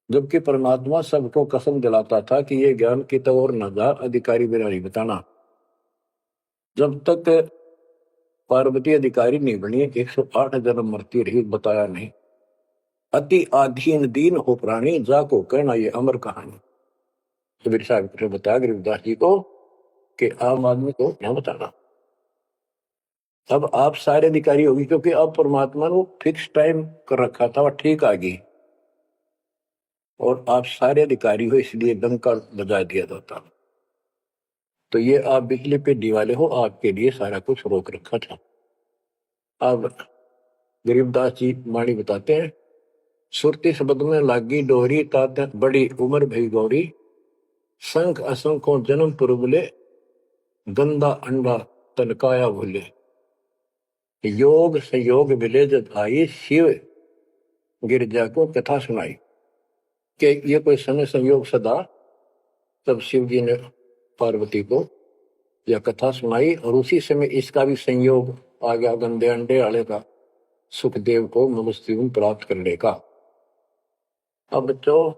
जबकि परमात्मा सबको कसम दिलाता था कि ये ज्ञान की तो और न जा, अधिकारी बिना नहीं बताना। जब तक पार्वती अधिकारी नहीं बनी 108 जन्म मरती रही, बताया नहीं। अति आधीन दीन हो प्राणी, जाको कहना ये अमर कहानी। कबीर साहब ने बताया गरीबदास जी को कि आम आदमी को क्या बताना। अब आप सारे अधिकारी होगी, क्योंकि अब परमात्मा ने फिक्स टाइम कर रखा था, वह ठीक आ गई और आप सारे अधिकारी हो, इसलिए डंका बजा दिया जाता। तो ये आप बिजली पे दीवाले हो, आपके लिए सारा कुछ रोक रखा था। अब गरीबदास जी वाणी बताते हैं, सुरती शब्द में लागी डोरी, तात बड़ी उम्र भई गौरी, संख असंखों जन्म पुरबुले, गंदा अंडा तनकाया भूले। योग संयोग मिले जब आई, शिव गिरजा को कथा सुनाई। कि ये कोई समय संयोग सदा, तब शिव जी ने पार्वती को यह कथा सुनाई और उसी समय इसका भी संयोग आ गया, गंदे अंडे वाले का, सुखदेव को मनुष्य जीवन प्राप्त करने का। अब बच्चों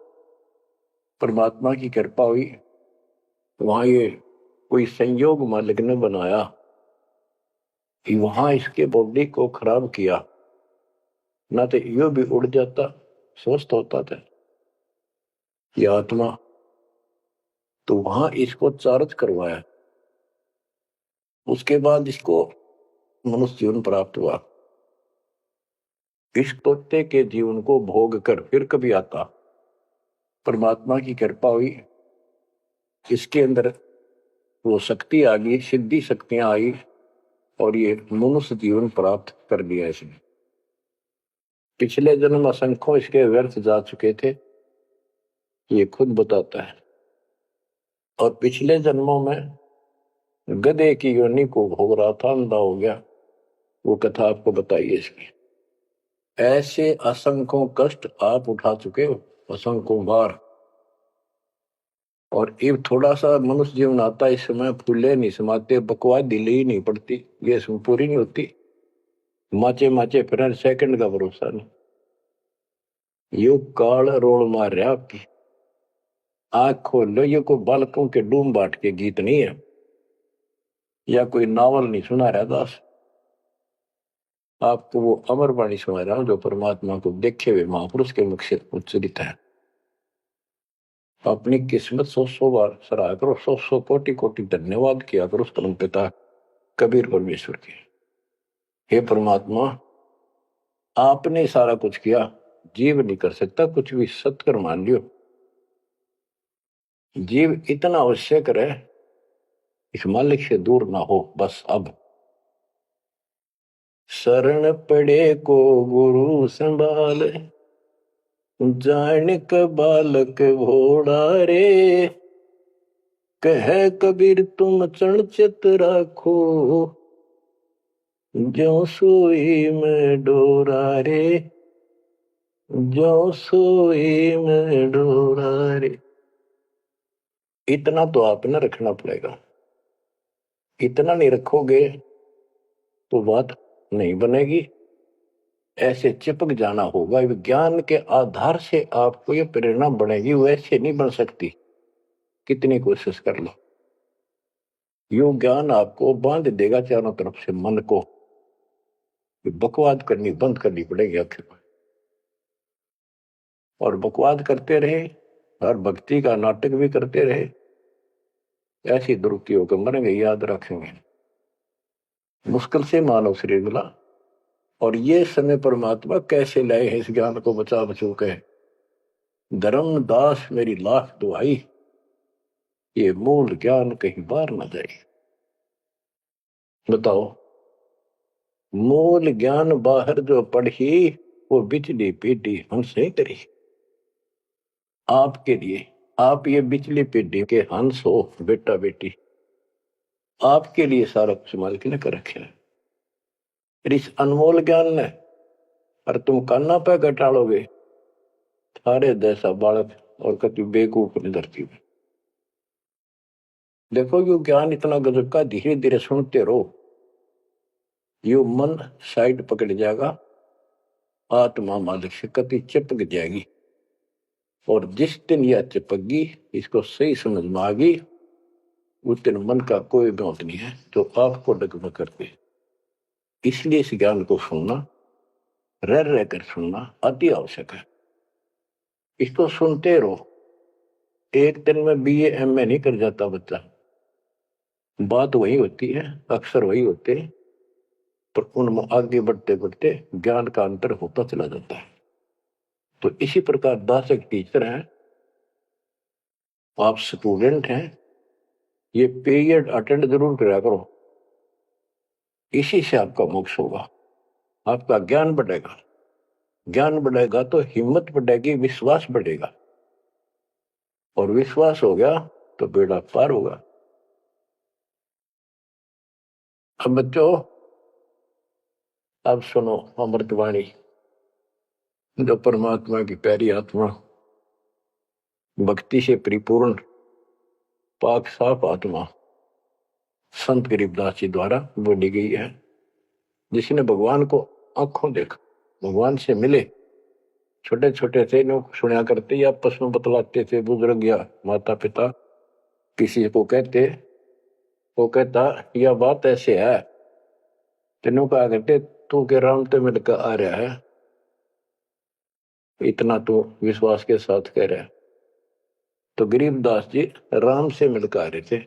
परमात्मा की कृपा हुई, वहां ये कोई संयोग मालिक ने बनाया कि वहां इसके बॉडी को खराब किया, ना तो यो भी उड़ जाता, स्वस्थ होता था ये आत्मा। तो वहां इसको चार्ज करवाया, उसके बाद इसको मनुष्य जीवन प्राप्त हुआ। इस तोते के जीवन को भोग कर फिर कभी आता, परमात्मा की कृपा हुई, इसके अंदर वो शक्ति आ गई, सिद्धि शक्तियां आई और ये मनुष्य जीवन प्राप्त कर लिया इसने। पिछले जन्म असंख्यों इसके व्यर्थ जा चुके थे, ये खुद बताता है। और पिछले जन्मों में गधे की योनि को भोग रहा था, अंधा हो गया, वो कथा आपको बताइए इसकी। ऐसे असंख्यों कष्ट आप उठा चुके हो, असंख्यों बार। और ये थोड़ा सा मनुष्य जीवन आता है, इस समय फूले नहीं समाते, बकवास दिले ही नहीं पड़ती, ये पूरी नहीं होती, माचे माचे फिर सेकंड का भरोसा नहीं। यो काल रोल मार रहा आपकी, आंख खोल लो। ये कोई बालकों के डूम बाट के गीत नहीं है, या कोई नावल नहीं सुना रहा दास, आपको वो अमर वाणी सुना रहा हूं जो परमात्मा को देखे हुए महापुरुष के मुख से उच्चरित है। अपनी किस्मत 100 बार सराहा करो, 100 कोटि कोटि धन्यवाद किया करो उस परम पिता कबीर परमेश्वर के। हे परमात्मा, आपने सारा कुछ किया, जीव नहीं कर सकता कुछ भी, सत्कर मान लियो। जीव इतना आवश्यक रहे, इस मालिक से दूर ना हो बस। अब शरण पड़े को गुरु संभाल, जानिक बालक भोड़ा रे, कह कबीर तुम चरण चित राखो, जो सोई में डोरा रे, जो सोई में डोरा रे। इतना तो आपने रखना पड़ेगा, इतना नहीं रखोगे तो बात नहीं बनेगी। ऐसे चिपक जाना होगा, विज्ञान के आधार से आपको ये प्रेरणा बनेगी, वैसे नहीं बन सकती, कितनी कोशिश कर लो। यो ज्ञान आपको बांध देगा चारों तरफ से मन को, बकवाद करनी बंद करनी पड़ेगी आखिर में। और बकवाद करते रहे और भक्ति का नाटक भी करते रहे, ऐसी दुरुक्ति होकर मरेंगे, याद रखेंगे। मुश्किल से मानव शरीर मिला, और ये समय परमात्मा कैसे लाए हैं इस ज्ञान को बचा बचू के। धर्मदास मेरी लाख दुआई, ये मूल ज्ञान कहीं बार न जाए। बताओ, मूल ज्ञान बाहर जो पढ़ी, वो बिजली पीढ़ी हमसे करी। आपके लिए, आप ये बिजली पीढ़ी के हंस हो बेटा बेटी, आपके लिए सारा कुछ मालिक ने कर रखे है। इस अनमोल ज्ञान ने, और तुम कान्ना पे घटाड़ोगे थारे जैसा बालक और कति बेवकूफ ने धरती में। देखो यो ज्ञान इतना गजब का, धीरे धीरे सुनते रहो, यो मन साइड पकड़ जाएगा, आत्मा मालिक से कति चिपक जाएगी। और जिस दिन यह चिपक गई, इसको सही समझ में आ गई, उस दिन मन का कोई बात नहीं है तो आपको डगमग करते। इसलिए इस ज्ञान को सुनना, रह रह कर सुनना अति आवश्यक है। इसको सुनते रहो, एक दिन में BA MA नहीं कर जाता बच्चा, बात वही होती है, अक्सर वही होते हैं, पर उनमें आगे बढ़ते बढ़ते ज्ञान का अंतर होता चला जाता है। तो इसी प्रकार दास एक टीचर है, आप स्टूडेंट हैं, ये पीरियड अटेंड जरूर करा करो, इसी से आपका मोक्ष होगा, आपका ज्ञान बढ़ेगा। ज्ञान बढ़ेगा तो हिम्मत बढ़ेगी, विश्वास बढ़ेगा, और विश्वास हो गया तो बेड़ा पार होगा। अब बच्चों, अब सुनो अमृतवाणी, जो परमात्मा की प्यारी आत्मा, भक्ति से परिपूर्ण पाक साफ आत्मा संत गरीबदास जी द्वारा बोली गई है। जिसने भगवान को आंखों देखा, भगवान से मिले, छोटे छोटे थे, लोग सुना करते या आपस में बतलाते थे, बुजुर्ग या माता पिता किसी को कहते, वो कहता यह बात ऐसे है, तेनों कहा करते तू के राम तो मिलकर आ रहा है, इतना तो विश्वास के साथ कह रहा है। तो गरीबदास जी राम से मिलकर आ रहे थे,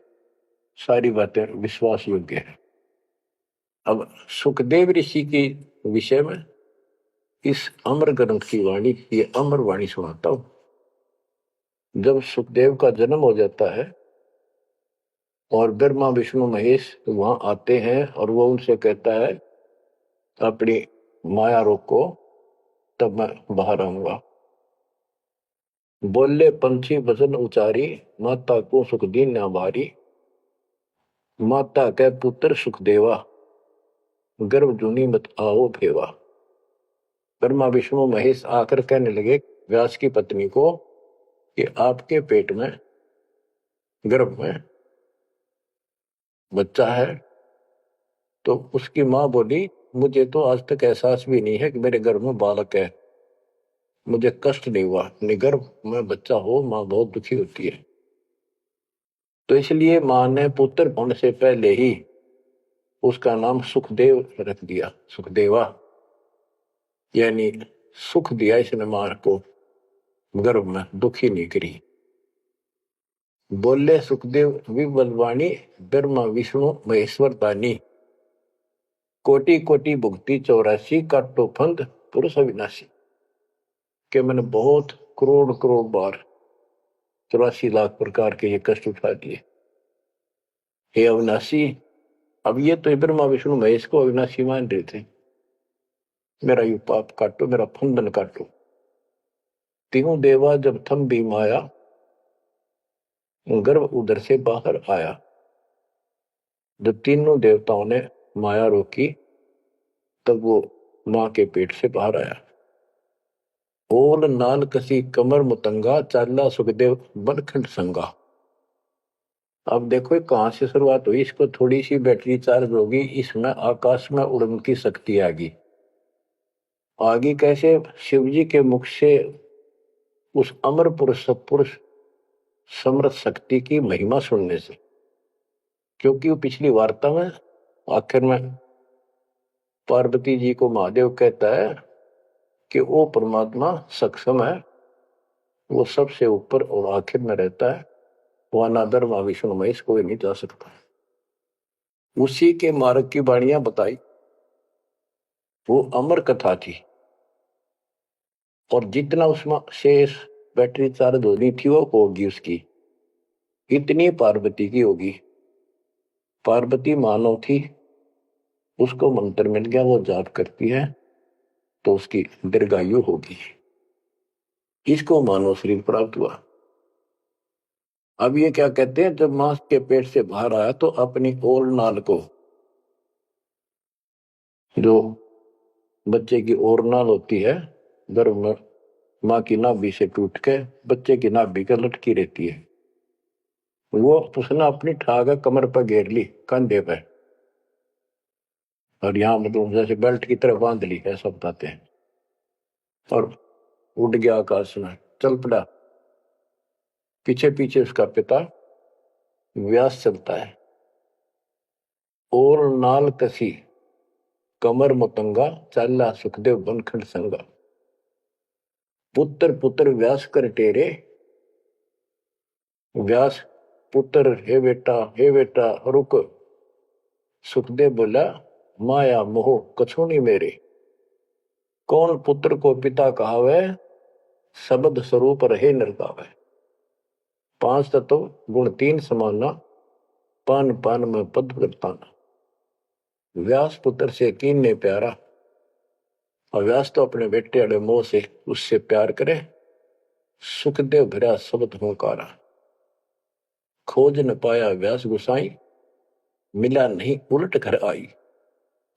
सारी बातें विश्वास योग्य है। अब सुखदेव ऋषि के विषय में इस अमर ग्रंथ की वाणी, ये अमर वाणी सुनाता हूं। जब सुखदेव का जन्म हो जाता है और ब्रह्मा विष्णु महेश वहां आते हैं और वो उनसे कहता है अपनी माया रोको, तब मैं बाहर आऊंगा। बोले पंछी वचन उचारी, माता को सुख दीन न भारी। माता के पुत्र सुख देवा, गर्भ जूनी मत आओ भेवा। ब्रह्मा विष्णु महेश आकर कहने लगे व्यास की पत्नी को कि आपके पेट में, गर्भ में बच्चा है। तो उसकी मां बोली मुझे तो आज तक एहसास भी नहीं है कि मेरे गर्भ में बालक है, मुझे कष्ट नहीं हुआ। गर्भ में बच्चा हो मां बहुत दुखी होती है। तो इसलिए मां ने पुत्र होने से पहले ही उसका नाम सुखदेव रख दिया, सुखदेवा, यानी सुख दिया इसने मां को, गर्भ में दुखी नहीं करी। बोले सुखदेव विबलवाणी, ब्रह्मा विष्णु महेश्वर दानी। कोटि कोटि भुक्ति 84, काटो फंद पुरुष अविनाशी। के मैंने बहुत करोड़ करोड़ बार 84 लाख प्रकार के ये कष्ट उठा दिए, हे अविनाशी। अब ये तो ब्रह्मा विष्णु महेश को अविनाशी मान रहे थे। मेरा यू पाप काटो, मेरा फंदन काटो। तीनों देवा जब थम भी माया, गर्भ उधर से बाहर आया। जब तीनों देवताओं ने माया रोकी तब वो मां के पेट से बाहर आया। ओल नाल कसी कमर मुतंगा, चाला सुखदेव बनखंड संगा। अब देखो कहां से शुरुआत हुई, इसको थोड़ी सी बैटरी चार्ज होगी, इसमें आकाश में उड़ने की शक्ति आगी। आगे कैसे? शिव जी के मुख से उस अमर पुरुष सत्पुरुष समर्थ शक्ति की महिमा सुनने से। क्योंकि वो पिछली वार्ता में आखिर में पार्वती जी को महादेव कहता है कि वो परमात्मा सक्षम है, वो सबसे ऊपर और आखिर में रहता है, वह ना ब्रह्मा विष्णु महेश कोई नहीं जा सकता। उसी के मार्ग की वाणियां बताई, वो अमर कथा थी। और जितना उसमें शेष बैटरी चार्ज होनी थी वो होगी उसकी, इतनी पार्वती की होगी। पार्वती मानव थी, उसको मंत्र मिल गया, वो जाप करती है तो उसकी दीर्घायु होगी। इसको मानव शरीर प्राप्त हुआ। अब ये क्या कहते हैं, जब मां के पेट से बाहर आया तो अपनी ओर नाल को, जो बच्चे की ओर नाल होती है गर्भ में, मां की नाभि से टूट के बच्चे की नाभि के लटकी रहती है, वो उसने अपनी ठाक कमर पर घेर ली, कंधे पे, और यहाँ मतलब जैसे बेल्ट की तरह बांध ली, ऐसा बताते हैं। और उड़ गया आकाश में, चल पड़ा। पीछे पीछे उसका पिता व्यास चलता है। और नाल कसी कमर मुतंगा, चाला सुखदेव बनखंड संगा। पुत्र पुत्र व्यास कर टेरे। व्यास पुत्र, हे बेटा रुक। सुखदेव बोला माया मोह कछुनी मेरे। कौन पुत्र को पिता कहावे, शब्द स्वरूप रहे नरकावे। 5 तत्व गुण 3 समाना, पान पान में पद प्रताना। व्यास पुत्र से कीन ने प्यारा, और व्यास तो अपने बेटे वाले मोह से उससे प्यार करे। सुखदेव भरा शब्द होकारा, खोज न पाया व्यास गुसाई। मिला नहीं उलट कर आई।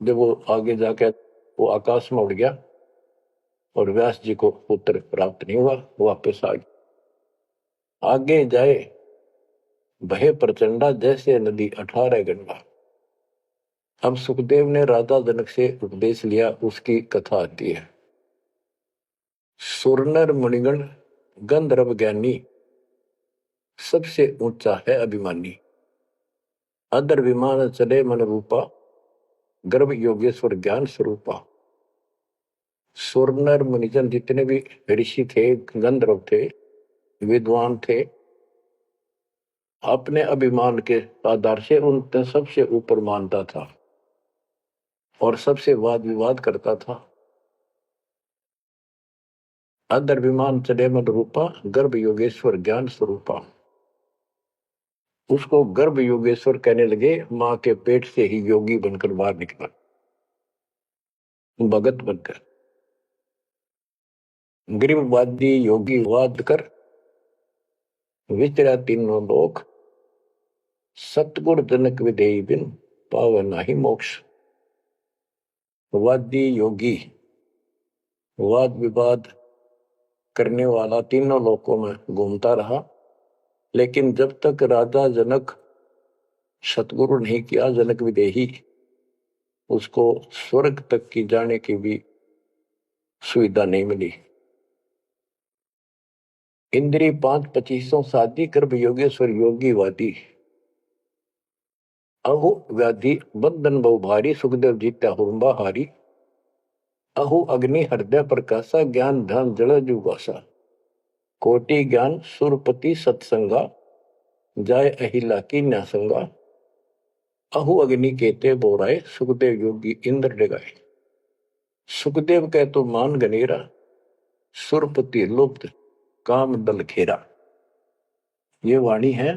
जब वो आगे जाके वो आकाश में उड़ गया और व्यास जी को पुत्र प्राप्त नहीं हुआ, वापस आ गया। आगे जाए भय प्रचंडा, जैसे नदी 18 गंडा। अब सुखदेव ने राजा जनक से उपदेश लिया, उसकी कथा आती है। सुरनर मणिगण गंधर्व ज्ञानी, सबसे ऊंचा है अभिमानी। अदर विमान चले मन रूपा, गर्भ योगेश्वर ज्ञान स्वरूपा। सुरनर मुनिजन जितने भी ऋषि थे, गंधर्व थे, विद्वान थे, अपने अभिमान के आधार से उन सबसे ऊपर मानता था और सबसे वाद विवाद करता था। अदर विमान चले मन रूपा, गर्भ योगेश्वर ज्ञान स्वरूपा। उसको गर्भ योगेश्वर कहने लगे, मां के पेट से ही योगी बनकर बाहर निकला, भगत बनकर। गरीबवादी योगी वाद कर विचरा तीनों लोक, सतगुण जनक विधेयी बिन पावे नाही मोक्ष। वादी योगी वाद विवाद करने वाला तीनों लोकों में घूमता रहा, लेकिन जब तक राजा जनक सतगुरु नहीं किया जनक विदेही, उसको स्वर्ग तक की जाने की भी सुविधा नहीं मिली। इंद्री 5-25 शादी गर्भ योगेश्वर योगी वादी, अहु व्याधि बंधन बहु भारी, सुखदेव जीत्या हुरंबा हारी। अहु अग्नि हृदय प्रकाशा, ज्ञान ध्यान जल जुगासा। कोटि ज्ञान सुरपति सत्संगा, जाय अहिला की न्यासंगा। अहु अग्नि केते बोराए, सुखदेव योगी इंद्र डगाए। सुखदेव कह तो मान गनेरा, सुरपति लुप्त काम दल खेरा। ये वाणी है,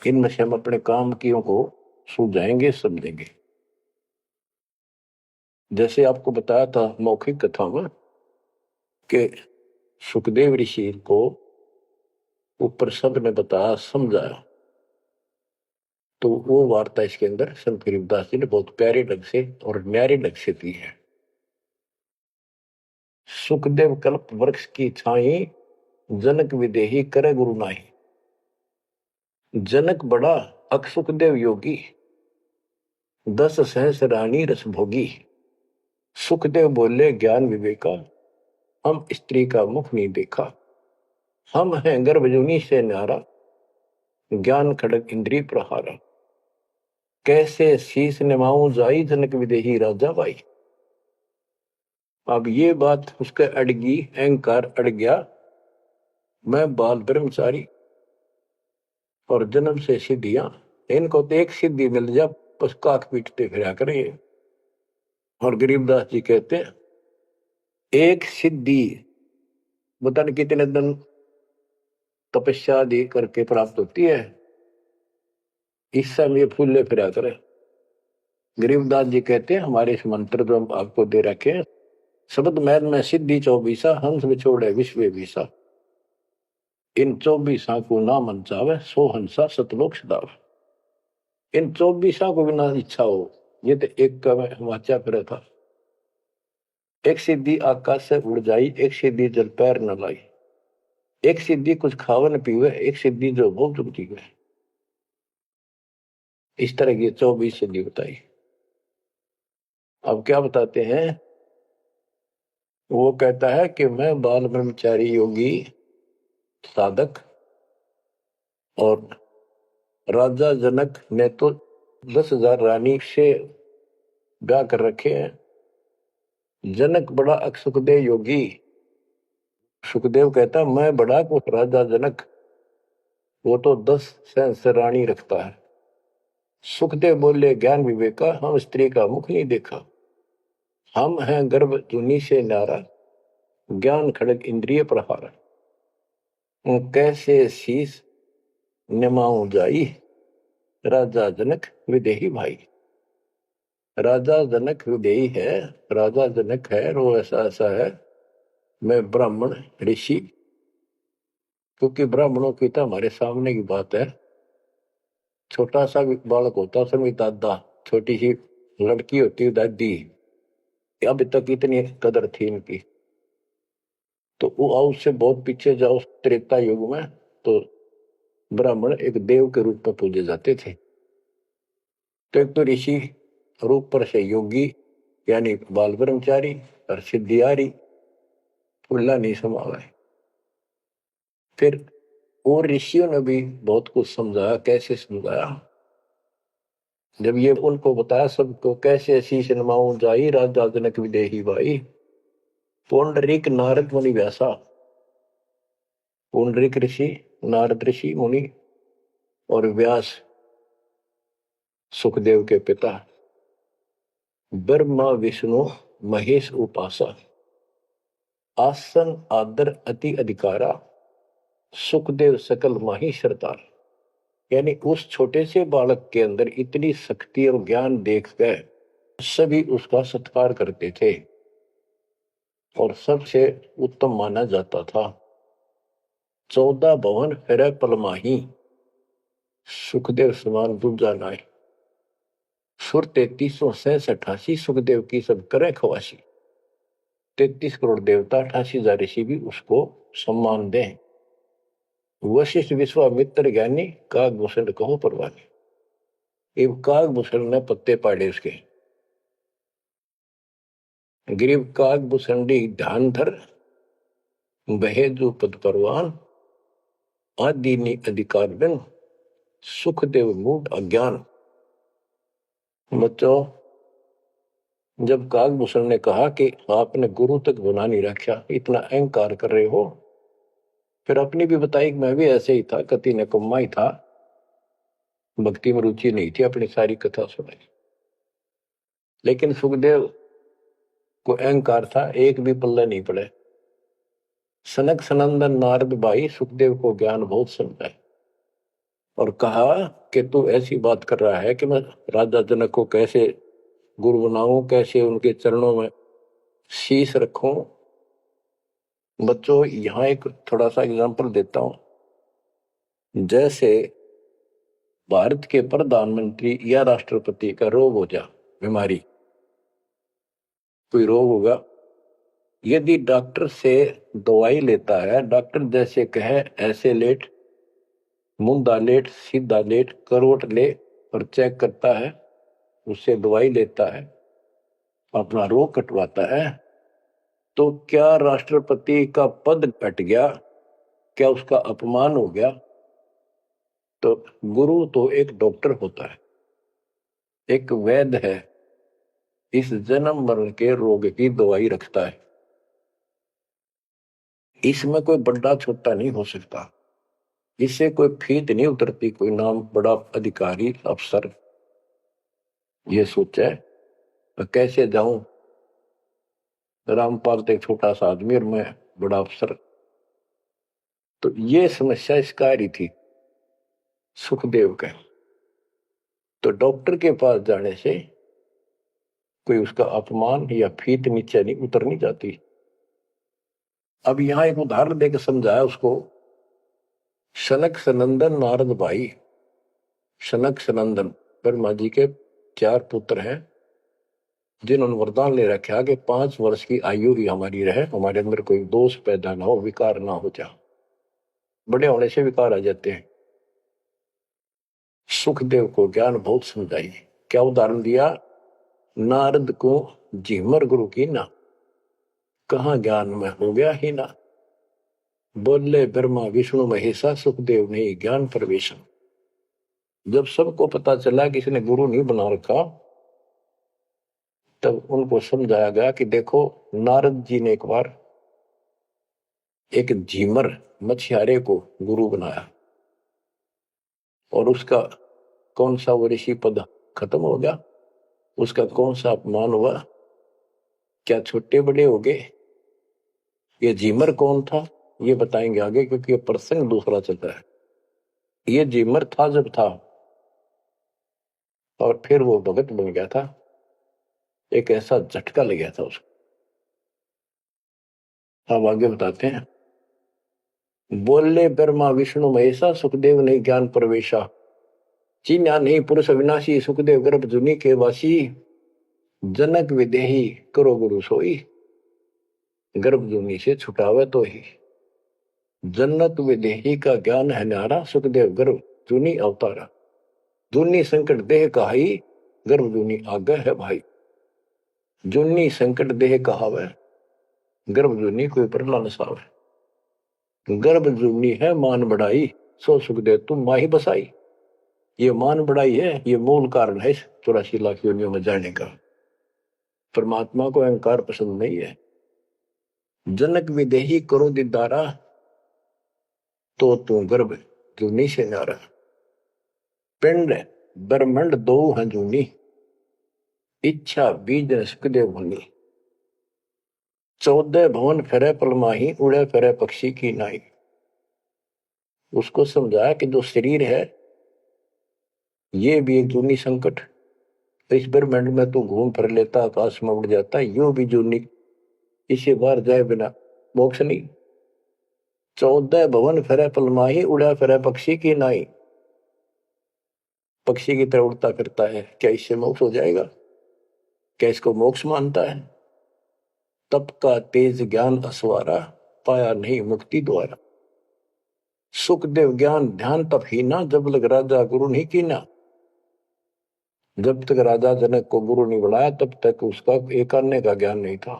इनमें से हम अपने काम कियों को सुलझाएंगे, समझेंगे। जैसे आपको बताया था मौखिक कथा में कि सुखदेव ऋषि को ऊपर सब ने बताया, समझाया, तो वो वार्ता इसके अंदर संत गरीबदास जी ने बहुत प्यारे ढंग से और न्यारे ढंग से दी है। सुखदेव कल्प वृक्ष की छाई, जनक विदेही करे गुरु नाही। जनक बड़ा अक सुखदेव योगी, 10 सहस्र रानी रस भोगी। सुखदेव बोले ज्ञान विवेका, हम स्त्री का मुख नहीं देखा। हम हैं गर्भजूनी से न्यारा, ज्ञान खड़ग इंद्री प्रहारा। कैसे शीस निमाऊं जाई, जनक विदेही राजा बाई। अब ये बात उसके अड़गी, अहंकार अड़ गया, मैं बाल ब्रह्मचारी और जन्म से सिद्धियां, इनको तो एक सिद्धि मिल जा बस काक पीटते फिरा करें। और गरीबदास जी कहते हैं, एक सिद्धि बता नहीं कितने दिन तपस्या आदि करके प्राप्त होती है, इस समय फूले फिरा करे। गरीबदास जी कहते हैं, हमारे इस मंत्र जो हम आपको दे रखे हैं, शब्द मैद में सिद्धि 24, हंस बिछोड़े विश्व विसा। इन 24 को ना मन चावे, 100 हंसा सतलोक सदावे। इन 24 को बिना इच्छा हो, ये तो एक का वाचा फिर था। एक सिद्धि आकाश से उड़ जाई, एक सिद्धि जल पैर न लाई। एक सिद्धि कुछ खावे न पीवे, एक सिद्धि जो बहुत चुक जीवे। इस तरह की 24 सिद्धि बताई। अब क्या बताते हैं, वो कहता है कि मैं बाल ब्रह्मचारी योगी साधक, और राजा जनक ने तो 10,000 रानी से ब्याह कर रखे हैं। जनक बड़ा अक सुखदेव योगी। सुखदेव कहता मैं बड़ा को राजा जनक, वो तो 10 सहस्र रानी रखता है। सुखदेव बोले ज्ञान विवेका, हम स्त्री का मुख नहीं देखा। हम हैं गर्भ जूनी से नारा, ज्ञान खड़ग इंद्रिय प्रहारा। कैसे शीस निमाऊं जाई, राजा जनक विदेही भाई। राजा जनक विदेही है, राजा जनक है, वो ऐसा ऐसा है, मैं ब्राह्मण ऋषि, क्योंकि ब्राह्मणों की तो हमारे सामने की बात है। छोटा सा बालक होता है, उसमें दादा, छोटी सी लड़की होती है दादी, अभी तक इतनी कदर थी इनकी। तो वो उससे बहुत पीछे जाओ, त्रेता युग में तो ब्राह्मण एक देव के रूप में पूजे जाते थे। तो एक तो ऋषि रूप पर से योगी यानी बाल ब्रह्मचारी, और सिद्धियारी फुल्ला नहीं समावे। फिर और ऋषियों ने भी बहुत कुछ समझाया। कैसे समझाया, जब ये उनको बताया सबको, कैसे शीश नमाऊं जाई, राजा जनक विदेही भाई। पुंडरीक नारद मुनि व्यासा, पुंडरीक ऋषि, नारद ऋषि मुनि और व्यास सुखदेव के पिता, ब्रह्मा विष्णु महेश उपासा। आसन आदर अति अधिकारा, सुखदेव सकल माही सरदार। यानी उस छोटे से बालक के अंदर इतनी शक्ति और ज्ञान देखकर सभी उसका सत्कार करते थे और सबसे उत्तम माना जाता था। 14 भवन फिरै पलमाही, सुखदेव समान दूजा नाय। सुर 3368 सुखदेव की सब करे खवासी। 33 करोड़ देवता 88,000 ऋषि भी उसको सम्मान दें। वशिष्ठ विश्वामित्र ज्ञानी कागभूषण कहो परवानी। इब कागभूषण ने पत्ते पाड़े उसके। ग्रीव कागभूषणी ध्यान धर, बहे जो पद परवान। आदि अधिकार बिन, सुखदेव मूड अज्ञान। बच्चों, जब कागभूषण ने कहा कि आपने गुरु तक बना नहीं रखा, इतना अहंकार कर रहे हो, फिर अपनी भी बताई कि मैं भी ऐसे ही था, कति निकम्मा ही था, भक्ति में रुचि नहीं थी, अपनी सारी कथा सुनाई। लेकिन सुखदेव को अहंकार था, एक भी पल्ला नहीं पड़े। सनक सनंदन नारद भाई सुखदेव को ज्ञान बहुत समझाए और कहा कि तू ऐसी बात कर रहा है कि मैं राजा जनक को कैसे गुरु बनाऊं, कैसे उनके चरणों में शीश रखूं। बच्चों, यहां एक थोड़ा सा एग्जांपल देता हूं। जैसे भारत के प्रधानमंत्री या राष्ट्रपति का रोग हो जा, बीमारी, कोई रोग होगा, यदि डॉक्टर से दवाई लेता है, डॉक्टर जैसे कहे ऐसे लेट, मुंदा लेट, सीधा लेट, करवट ले और चेक करता है, उससे दवाई लेता है, अपना रोग कटवाता है, तो क्या राष्ट्रपति का पद कट गया? क्या उसका अपमान हो गया? तो गुरु तो एक डॉक्टर होता है, एक वैद्य है, इस जन्म मरण के रोग की दवाई रखता है। इसमें कोई बड़ा छोटा नहीं हो सकता, इससे कोई फीत नहीं उतरती, कोई नाम बड़ा अधिकारी अफसर ये सोचे कैसे जाऊं, रामपाल तो एक छोटा सा आदमी और मैं बड़ा अफसर। तो ये समस्या इस कार्य थी सुखदेव का। तो डॉक्टर के पास जाने से कोई उसका अपमान या फीत नीचे नहीं उतरनी जाती। अब यहां एक उदाहरण देकर समझाया उसको। सनक सनंदन नारद भाई, सनक सनंदन ब्रह्मा जी के 4 पुत्र हैं, जिन्होंने वरदान ले रखा कि 5 वर्ष की आयु ही हमारी रहे, हमारे अंदर कोई दोष पैदा ना हो, विकार ना हो जा। बड़े होने से विकार आ जाते हैं। सुखदेव को ज्ञान बहुत समझाई। क्या उदाहरण दिया? नारद को झिमर गुरु की ना, कहां ज्ञान में हो गया ही ना। बोले ब्रह्मा विष्णु महेशा, सुखदेव ने ज्ञान प्रवेशन। जब सबको पता चला कि इसने गुरु नहीं बना रखा, तब उनको समझाया गया कि देखो, नारद जी ने एक बार एक झीमर मछियारे को गुरु बनाया और उसका कौन सा वो ऋषि पद खत्म हो गया, उसका कौन सा अपमान हुआ, क्या छोटे बड़े हो गए। ये झीमर कौन था ये बताएंगे आगे, क्योंकि ये प्रसंग दूसरा चल रहा है। ये झीमर था जब था और फिर वो भगत बन गया था, एक ऐसा झटका लग गया था उसको। अब आगे बताते हैं। बोले ब्रह्मा विष्णु महेशा, सुखदेव ने ज्ञान प्रवेशा। चीन्या नहीं पुरुष अविनाशी, सुखदेव गर्भ जुनी के वासी। जनक विदेही करो गुरु सोई, गर्भ जुनी से छुटावे तो ही। जनक विदेही का ज्ञान है न्यारा, सुखदेव गर्भ जुनी अवतारा। जुनी संकट देह कहाई, गर्भ जुनी आगे है भाई। जुनी संकट देह कहावे, गर्भ जुनी कोई परला न सावे। गर्भ जुनी है मान बढ़ाई, सो सुखदेव तुम माही बसाई। ये मान बढ़ाई है, ये मूल कारण है 84 लाख योनियों में जाने का। परमात्मा को अहंकार पसंद नहीं है। जनक विदेही करो दीदारा, तो तू गर्भ जूनी से नारा। पिंड ब्रह्मंड दो हैं जूनी, इच्छा बीज सुखदेव भूनी। 14 भवन फिरे पलमाही, उड़े फिरे पक्षी की नाई। उसको समझाया कि जो शरीर है ये भी एक जूनी संकट। इस ब्रह्मांड में तो घूम फिर लेता, आकाश में उड़ जाता, यो भी जूनी, इसे बाहर जाए बिना मोक्ष नहीं। 14 भवन फिरे पलमाही, उड़ा फिरे पक्षी की नाई। पक्षी की तरह उड़ता फिरता है, क्या इससे मोक्ष हो जाएगा? क्या इसको मोक्ष मानता है? तप का तेज ज्ञान असवारा, पाया नहीं मुक्ति द्वारा। सुखदेव ज्ञान ध्यान तप ही ना, जब लग राजा गुरु नहीं कीना। जब तक राजा जनक को गुरु नहीं बनाया तब तक उसका एक अन्य का ज्ञान नहीं था।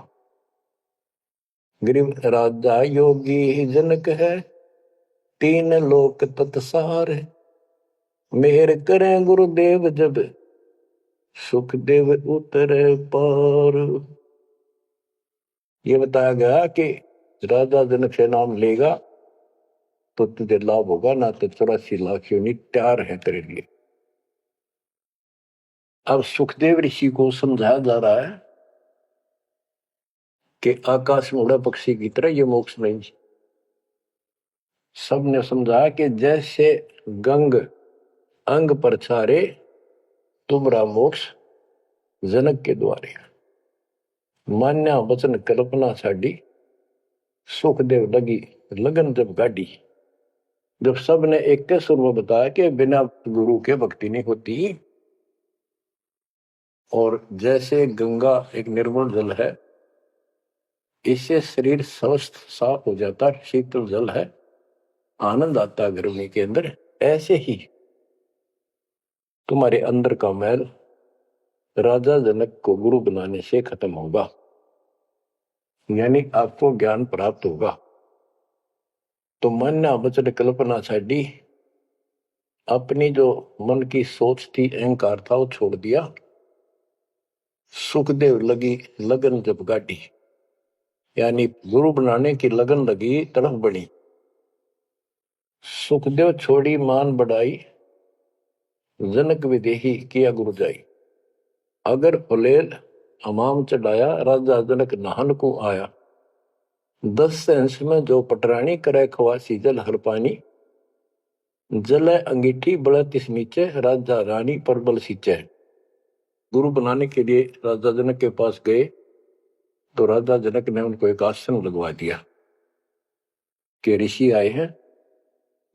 गरीब राजा योगी जनक है, तीन लोक तत्सार है। मेहर करें गुरुदेव जब, सुखदेव उतरे पार। ये बताया गया कि राजा जनक से नाम लेगा तो तुझे लाभ होगा, ना तो 84 लाख योनि तैयार है तेरे लिए। अब सुखदेव ऋषि को समझाया जा रहा है कि आकाश में उड़ा पक्षी की तरह ये मोक्ष नहीं। सबने समझाया कि जैसे गंग अंग पर छारे, तुमरा मोक्ष जनक के द्वारे। मान्या वचन कल्पना साडी, सुखदेव लगी लगन जब गाड़ी। जब सब ने एक के सुर में बताया कि बिना गुरु के भक्ति नहीं होती, और जैसे गंगा एक निर्मल जल है, इससे शरीर स्वस्थ साफ हो जाता, शीतल जल है, आनंद आता गर्मी के अंदर, ऐसे ही तुम्हारे अंदर का मैल राजा जनक को गुरु बनाने से खत्म होगा, यानी आपको ज्ञान प्राप्त होगा। तो मान्या वचन कल्पना छाड़ी, अपनी जो मन की सोच थी, अहंकार था, वो छोड़ दिया। सुखदेव लगी लगन जब गाड़ी, यानी गुरु बनाने की लगन लगी, तड़फ बनी। सुखदेव छोड़ी मान बढ़ाई, जनक विदेही किया गुरु जाई। अगर फुलेल हमाम चढ़ाया, राजा जनक नाहन को आया। 10 अंश में जो पटरानी करे खवासी जल हर पानी। जल अंगीठी बढ़त इस नीचे, राजा रानी पर बल सींचे। गुरु बनाने के लिए राजा जनक के पास गए तो राजा जनक ने उनको एक आसन लगवा दिया कि ऋषि आए हैं,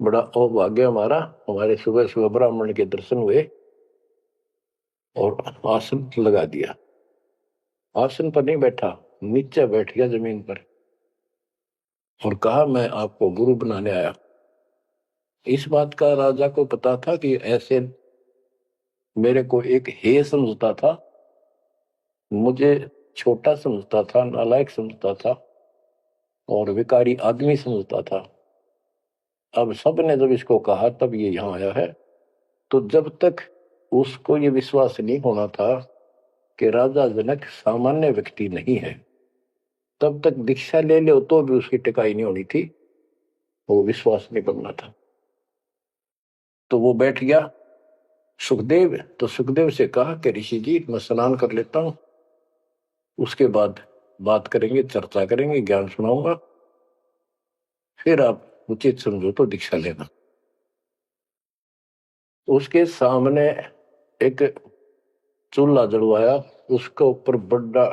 बड़ा अभाग्य हमारा, हमारे सुबह सुबह ब्राह्मण के दर्शन हुए, और आसन लगा दिया। आसन पर नहीं बैठा, नीचे बैठ गया जमीन पर, और कहा मैं आपको गुरु बनाने आया। इस बात का राजा को पता था कि ऐसे मेरे को एक हे समझता था, मुझे छोटा समझता था, नालायक समझता था, और विकारी आदमी समझता था। अब सबने जब इसको कहा तब ये यहां आया है। तो जब तक उसको ये विश्वास नहीं होना था कि राजा जनक सामान्य व्यक्ति नहीं है, तब तक दीक्षा ले लो तो भी उसकी टिकाई नहीं होनी थी, वो विश्वास नहीं करना था। तो वो बैठ गया सुखदेव। तो सुखदेव से कहा कि ऋषि जी मैं स्नान कर लेता हूं, उसके बाद बात करेंगे, चर्चा करेंगे, ज्ञान सुनाऊंगा, फिर आप उचित समझो तो दीक्षा लेना। उसके सामने एक चूल्हा जलवाया, उसके ऊपर बड़ा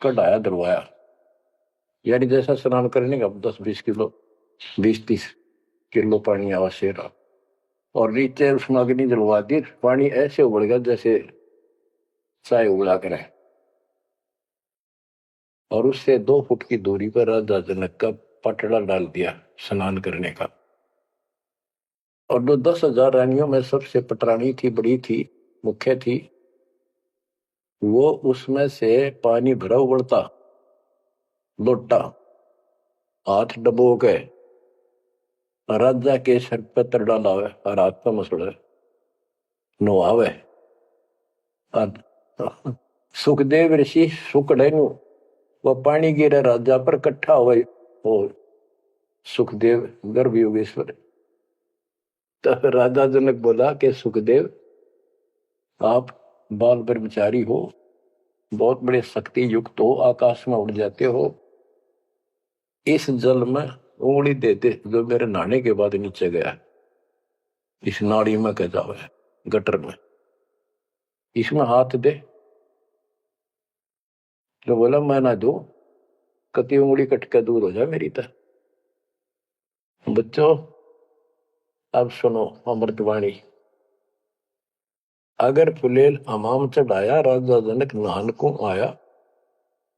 कढ़ाया दरवाया, यानी जैसा स्नान करने का 10-20 किलो 20-30 किलो पानी आवश्यक रहा, और नीचे उसमें अग्नि जलवा दी। पानी ऐसे उबल गया जैसे चाय उबला कर है, और उससे 2 फुट की दूरी पर राजा जनक का पटड़ा डाल दिया स्नान करने का। और जो 10,000 रानियों में सबसे पटरानी थी, बड़ी थी, मुख्य थी, वो उसमें से पानी भरा उबलता लोटा हाथ डबो के राजा के सर पे तर डालावे और हाथ पे मसड़े नुआवे। सुखदेव ऋषि सुकड़े नु वह पानी गिरे राजा पर कट्ठा हुए, और सुखदेव गर्भ योगेश्वर। तो राजा जनक बोला कि सुखदेव आप बाल ब्रह्मचारी हो, बहुत बड़े शक्ति युक्त हो, आकाश में उड़ जाते हो, इस जल में उंगली देते जो मेरे नहाने के बाद नीचे गया, इस नाड़ी में कह जावे गटर में, इसमें हाथ दे। तो बोला मैं ना दू, कति उंगली कट के दूर हो जाए मेरी तरह। बच्चों अब सुनो अमृतवाणी। अगर फुलेल अमाम चढ़ाया, राजा जनक नहान को आया।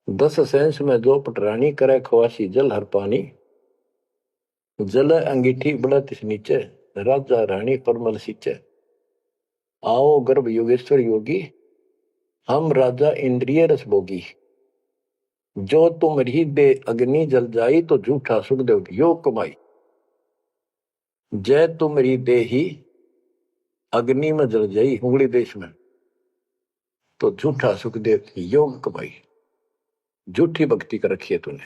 10 सेंस में जो पटरानी करे खवासी जल हर पानी। जल अंगीठी बढ़त नीचे, राजा रानी परमल सींचे। आओ गर्भ योगेश्वर योगी, हम राजा इंद्रिय रस भोगी। जो तुम री दे अग्नि जल जाई, तो झूठा सुखदेव योग कमाई। जय तुम री दे ही अग्नि में जल जाई, उंगली देश में, तो झूठा सुखदेव योग कमाई। झूठी भक्ति कर रखी है तूने।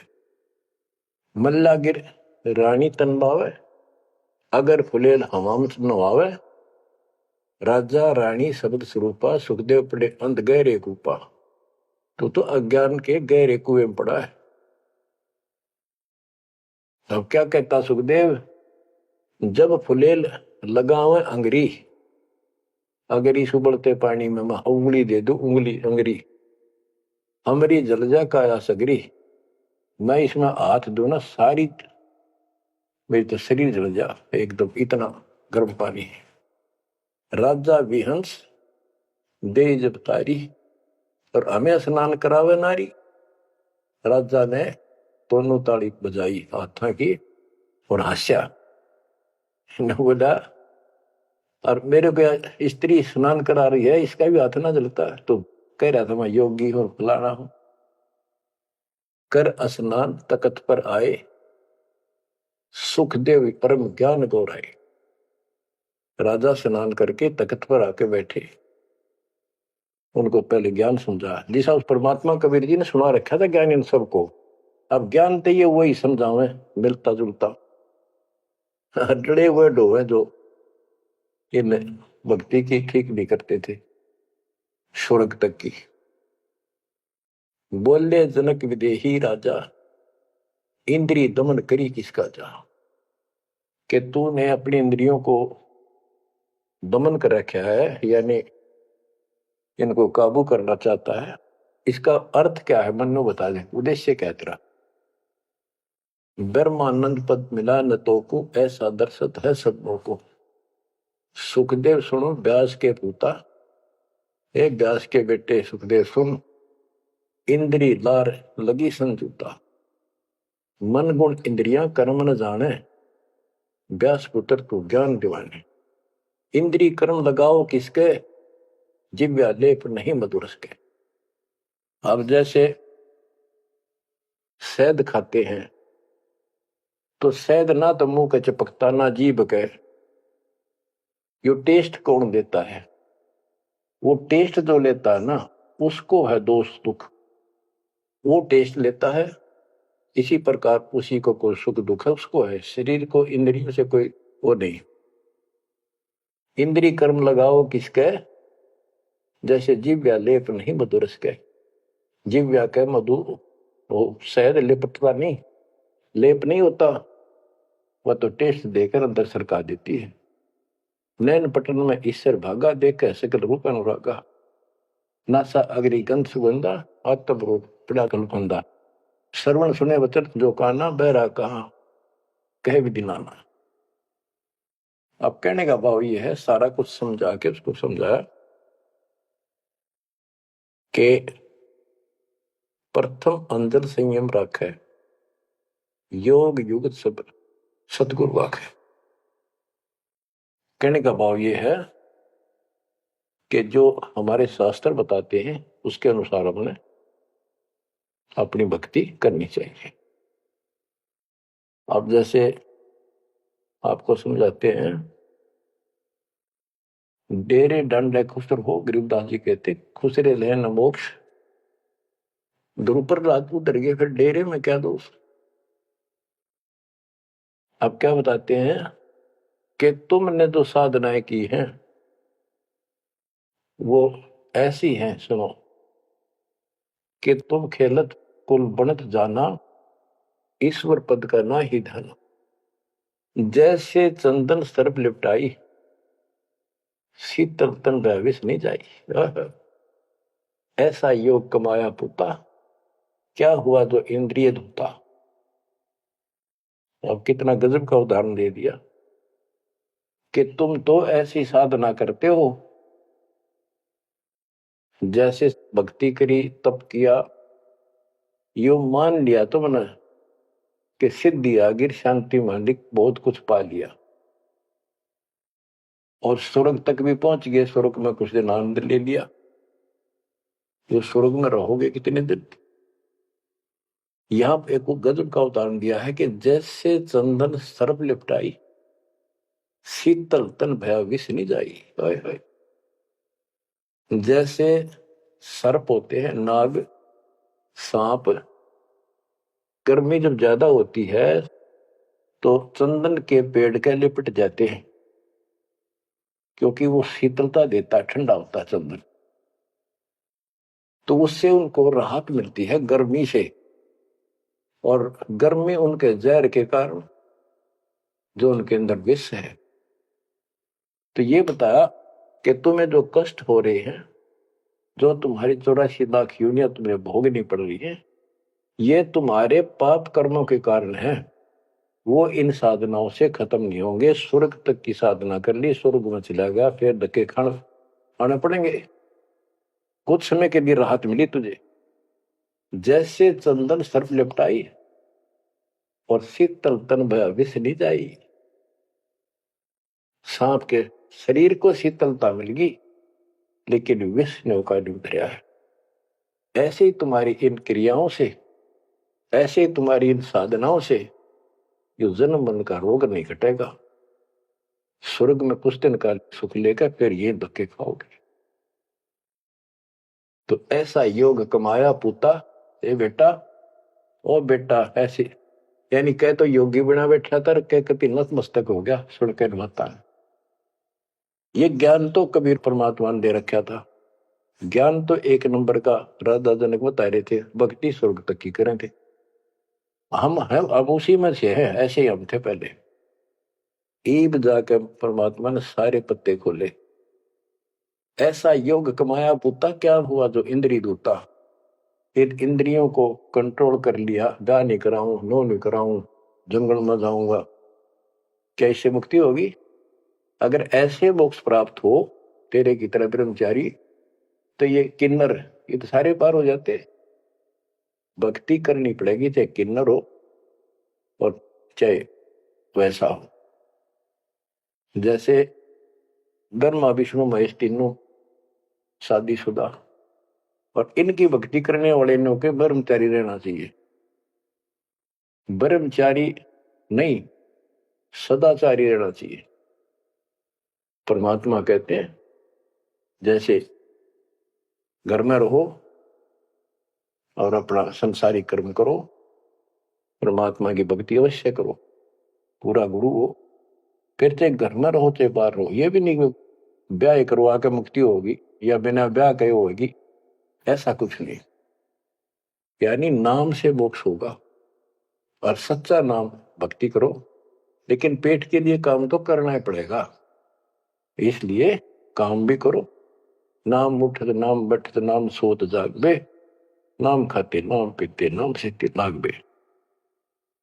मल्ला गिर रानी तन बावे, अगर फुलेल हमाम नवावे। राजा रानी शब्द स्वरूपा, सुखदेव पड़े अंध गहरे कूपा। तो अज्ञान के गहरे कुएं में पड़ा है। अब क्या कहता सुखदेव, जब फुलेल लगावे अंगरी, अगरी सुबड़ते पानी में मैं उंगली दे दू, उंगली अंगरी हमरी जल जा काया सगरी। मैं इसमें हाथ दू ना, सारी मेरी तो शरीर जल जा एकदम, इतना गर्म पानी है। राजा विहंस दे जब तारी, और हमें स्नान करावे नारी। राजा ने दोनों ताली बजाई हाथा की और हंसा। बोला और मेरे को स्त्री स्नान करा रही है, इसका भी हाथ ना जलता। तो कह रहा था मैं योगी हूं, फलाना हूं। कर स्नान तकत पर आए, सुखदेव परम ज्ञान गौराए। राजा स्नान करके तख्त पर आके बैठे, उनको पहले ज्ञान समझा। जिसा उस परमात्मा कबीर जी ने सुना रखा था ज्ञान इन सबको। अब ज्ञान तो ये वही समझावे, मिलता जुलता। डरे हुए डोवे जो इन भक्ति की ठीक नहीं करते थे स्वर्ग तक की। बोले जनक विदेही राजा, इंद्रिय दमन करी किसका जा। कि तूने अपनी इंद्रियों को दमन कर रखा है, यानी इनको काबू करना चाहता है। इसका अर्थ क्या है, मन्नो बता दे, उद्देश्य क्या तेरा। ब्रह्मानंद पद मिला न तो को, ऐसा दर्शत है सबों को। सुखदेव सुनो व्यास के पूता, एक व्यास के बेटे सुखदेव सुन। इंद्री लार लगी संजूता, मन गुण इंद्रियां कर्म न जाने। व्यास पुत्र तू ज्ञान दिवाने। इंद्री कर्म लगाओ किसके, जिव्या लेप नहीं मधुरस के। अब जैसे शहद खाते हैं, तो शहद ना तो मुंह के चिपकता ना जीभ के। यो टेस्ट कौन देता है, वो टेस्ट जो लेता है ना, उसको है दोष दुख। वो टेस्ट लेता है, इसी प्रकार उसी को कोई सुख दुख है, उसको है। शरीर को इंद्रियों से कोई वो नहीं। इंद्री कर्म लगाओ किसके, जैसे जिव्या लेप नहीं मधुरस के। जिव्या के मधु वो शहद लिपटता नहीं, लेप नहीं होता, वह तो टेस्ट देकर अंदर सरका देती है। नैन पटन में ईश्वर भागा, देखे सकल रूप अनुरागा। नासा अग्रि गंध सुगंधा, आत्म रूप पड़ा कल्पंदा। श्रवण सुने वचन जो काना, बहरा कहा कहे विधि नाना। अब कहने का भाव ये है, सारा कुछ समझा के उसको समझाया कि प्रथम अंदर संयम रखे, योग युगत सब सतगुरु वाखे। कहने का भाव ये है कि जो हमारे शास्त्र बताते हैं उसके अनुसार हमने अपनी भक्ति करनी चाहिए। अब जैसे आपको समझाते हैं, डेरे दंड खुसर हो, गरीबदास जी कहते खुसरे ले न मोक्ष। ध्रुव रात उतर गए, फिर डेरे में क्या दोष। अब क्या बताते हैं कि तुमने जो साधनाएं की हैं वो ऐसी हैं, सुनो, कि तुम खेलत कुल बनत जाना, ईश्वर पद का ना ही धन। जैसे चंदन सर्प लिपटाई, शीतल तन विष नहीं जाई। ऐसा योग कमाया पुता, क्या हुआ जो इंद्रिय धोता। अब कितना गजब का उदाहरण दे दिया कि तुम तो ऐसी साधना करते हो, जैसे भक्ति करी, तप किया, यो मान लिया तुमने कि सिद्धि आ गई, शांति मालिक, बहुत कुछ पा लिया और स्वर्ग तक भी पहुंच गए। स्वर्ग में कुछ दिन आनंद ले लिया। जो स्वर्ग में रहोगे कितने दिन। यहां एक गजब का उदाहरण दिया है कि जैसे चंदन सर्प लिपटाई, शीतल तन भया विष नहीं जाई। हाय हाय। जैसे सर्प होते हैं, नाग, सांप, गर्मी जब ज्यादा होती है तो चंदन के पेड़ के लिपट जाते हैं, क्योंकि वो शीतलता देता है, ठंडा होता है चंदन, तो उससे उनको राहत मिलती है गर्मी से। और गर्मी उनके जहर के कारण जो उनके अंदर विष है। तो ये बताया कि तुम्हें जो कष्ट हो रहे हैं, जो तुम्हारी 84 लाख यूनिया तुम्हें भोगनी पड़ रही है, ये तुम्हारे पाप कर्मों के कारण है। वो इन साधनाओं से खत्म नहीं होंगे। स्वर्ग तक की साधना कर ली, स्वर्ग में चला गया, फिर धक्के खाने पड़ेंगे। कुछ समय के लिए राहत मिली तुझे, जैसे चंदन सर्प लिपटाई और शीतल तन भया विष नहीं जाई। सांप के शरीर को शीतलता मिल गई, लेकिन विष ने का नहीं उतरा है। ऐसे ही तुम्हारी इन क्रियाओं से, ऐसे ही तुम्हारी इन साधनाओं से जो जन्म मन का रोग नहीं घटेगा। स्वर्ग में कुछ दिन का सुख लेकर फिर ये धक्के खाओगे। तो ऐसा योग कमाया पूता, ए बेटा, ओ बेटा, ऐसे यानी कह तो योगी बना बैठा था, कह कति नतमस्तक हो गया सुन के माता। ये ज्ञान तो कबीर परमात्मा ने दे रखा था। ज्ञान तो एक नंबर का राधा जनक बता रहे थे, भक्ति स्वर्ग तक की करें थे। हम हैं अब उसी में से है, ऐसे ही हम थे पहले। ईब जाकर परमात्मा ने सारे पत्ते खोले। ऐसा योग कमाया पुता, क्या हुआ जो इंद्रिय दूता। फिर इंद्रियों को कंट्रोल कर लिया, जा नहीं कराऊं, नो नहीं कराऊं, जंगल में जाऊंगा, क्या इससे मुक्ति होगी। अगर ऐसे मोक्ष प्राप्त हो तेरे की तरह ब्रह्मचारी, तो ये किन्नर, ये तो सारे पार हो जाते। भक्ति करनी पड़ेगी, चाहे किन्नर हो और चाहे वैसा हो। जैसे ब्रह्मा विष्णु महेश तीनों शादीशुदा, और इनकी भक्ति करने वाले इनों के ब्रह्मचारी रहना चाहिए। ब्रह्मचारी नहीं, सदाचारी रहना चाहिए। परमात्मा कहते हैं जैसे घर में रहो और अपना संसारिक कर्म करो, परमात्मा की भक्ति अवश्य करो, पूरा गुरु हो। फिर चाहे घर में रहो चाहे बाहर रहो। ये भी नहीं ब्याह करवा के मुक्ति होगी या बिना ब्याह के होगी, ऐसा कुछ नहीं। यानी नाम से मोक्ष होगा, और सच्चा नाम भक्ति करो, लेकिन पेट के लिए काम तो करना ही पड़ेगा। इसलिए काम भी करो। नाम उठत नाम बैठत नाम सोत जागबे, नाम खाते नाम पीते नाम सीते लागबे।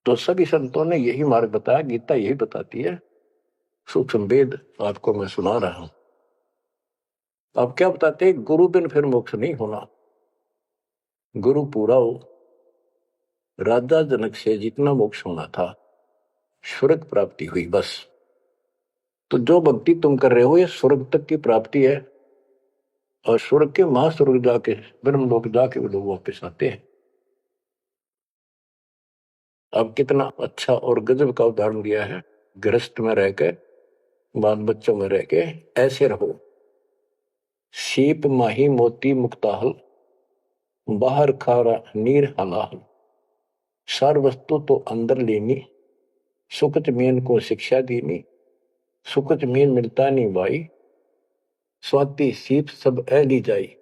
तो सभी संतों ने यही मार्ग बताया, गीता यही बताती है। सूक्ष्म वेद आपको मैं सुना रहा हूं। आप क्या बताते हैं, गुरु बिन फिर मोक्ष नहीं होना। गुरु पूरा हो। राजा जनक से जितना मोक्ष होना था, स्वर्ग प्राप्ति हुई बस। तो जो भक्ति तुम कर रहे हो, ये स्वर्ग तक की प्राप्ति है। और स्वर्ग के महास्वर्ग जाके, ब्रह्मलोक जाके वो लोग वापिस आते हैं। अब कितना अच्छा और गजब का उदाहरण दिया है। गृहस्थ में रह के, बाल बच्चों में रह के ऐसे रहो। सीप माही मोती मुक्ताहल, बाहर खारा नीर हलाहल। सार वस्तु तो अंदर लेनी, सुखत मीन को शिक्षा दीनी। सुखत मीन मिलता नहीं भाई, स्वाति सीप सब ऐली जाई।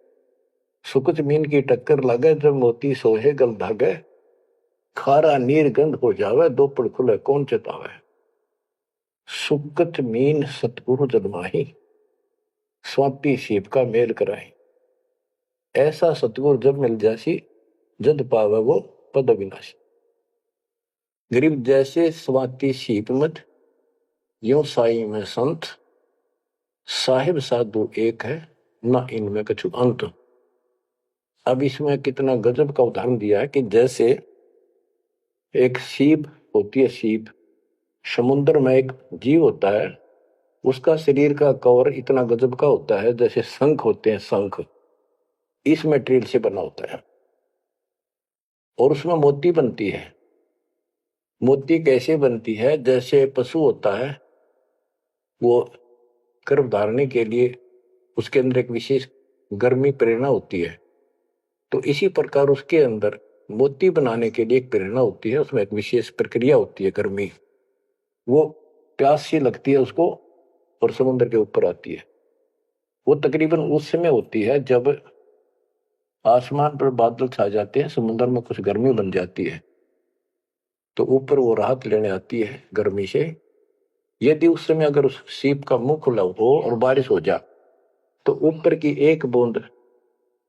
सुखत मीन की टक्कर लगे जब मोती सोहे गल धागे। खारा नीर गंध हो जावे, दो पड़ खुले कौन चेतावे। सुकत मीन सतगुरु जन्माही, स्वाति सीप का मेल कराई। ऐसा सतगुरु जब मिल जासी, जद पावे वो पद अविनाशी। गरीब जैसे स्वाति सीप मत, यो साई में संत, साहिब साधु एक है, ना इनमें कछु अंत। अब इसमें कितना गजब का उदाहरण दिया है कि जैसे एक सीप होती है, सीप समुद्र में एक जीव होता है, उसका शरीर का कवर इतना गजब का होता है जैसे शंख होते हैं, शंख इस मटेरियल से बना होता है, और उसमें मोती बनती है। मोती कैसे बनती है? जैसे पशु होता है, वो गर्भ धारने के लिए उसके अंदर एक विशेष गर्मी प्रेरणा होती है, तो इसी प्रकार उसके अंदर मोती बनाने के लिए एक प्रेरणा होती है, उसमें एक विशेष प्रक्रिया होती है, गर्मी, वो प्यास सी लगती है उसको और समुद्र के ऊपर आती है। वो तकरीबन उस समय होती है जब आसमान पर बादल छा जाते हैं, समुद्र में कुछ गर्मी बन जाती है, तो ऊपर वो राहत लेने आती है गर्मी से। यदि उस समय अगर उस सीप का मुंह खुला हो और बारिश हो जा, तो ऊपर की एक बूंद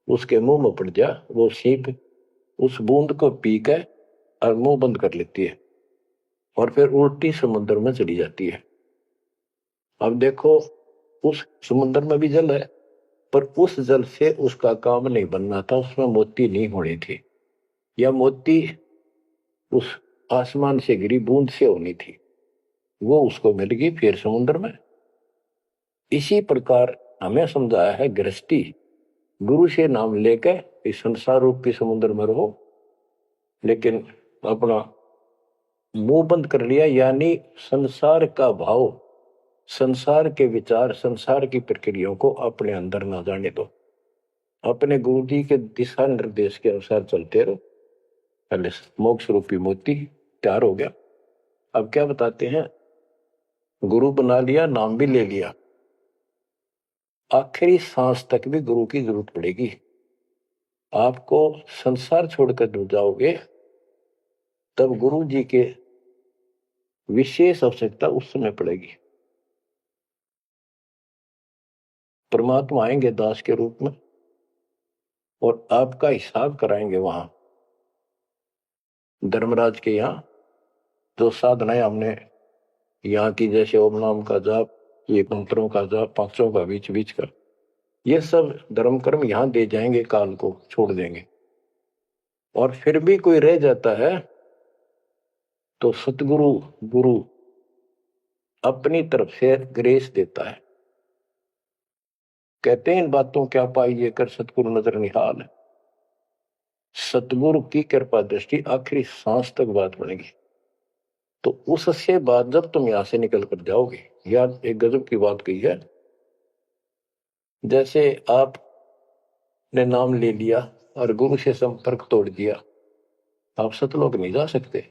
उसके मुंह में पड़ जा, वो सीप उस बूंद को पी के और मुंह बंद कर लेती है और फिर उल्टी समुद्र में चली जाती है। अब देखो, उस समुद्र में भी जल है, पर उस जल से उसका काम नहीं बनना था, उसमें मोती नहीं होनी थी, या मोती उस आसमान से गिरी बूंद से होनी थी, वो उसको मिल गई फिर समुद्र में। इसी प्रकार हमें समझाया है गृहस्थी, गुरु से नाम लेकर इस संसार रूपी समुद्र में रहो, लेकिन अपना मुंह बंद कर लिया, यानी संसार का भाव, संसार के विचार, संसार की प्रक्रियाओं को अपने अंदर ना जाने दो, अपने गुरु जी के दिशा निर्देश के अनुसार चलते रहो। पहले मोक्ष रूपी मोती तैयार हो गया। अब क्या बताते हैं, गुरु बना लिया, नाम भी ले लिया, आखिरी सांस तक भी गुरु की जरूरत पड़ेगी। आपको संसार छोड़कर जब जाओगे, तब गुरु जी के विशेष आवश्यकता उस समय पड़ेगी। परमात्मा आएंगे दास के रूप में और आपका हिसाब कराएंगे वहां धर्मराज के यहाँ। जो साधनाएं हमने यहाँ की, जैसे ओम नाम का जाप, ये मंत्रों का जाप, पांचों का बीच बीच का, ये सब धर्म कर्म यहाँ दे जाएंगे, काल को छोड़ देंगे। और फिर भी कोई रह जाता है तो सतगुरु गुरु अपनी तरफ से ग्रेस देता है। कहते हैं इन बातों क्या पाइए कर सतगुरु नजर निहाल है। सतगुरु की कृपा दृष्टि आखिरी सांस तक बात बनेगी। तो उससे बाद जब तुम यहां से निकल कर जाओगे, याद एक गजब की बात कही है, जैसे आपने नाम ले लिया और गुरु से संपर्क तोड़ दिया, आप सतलोक नहीं जा सकते।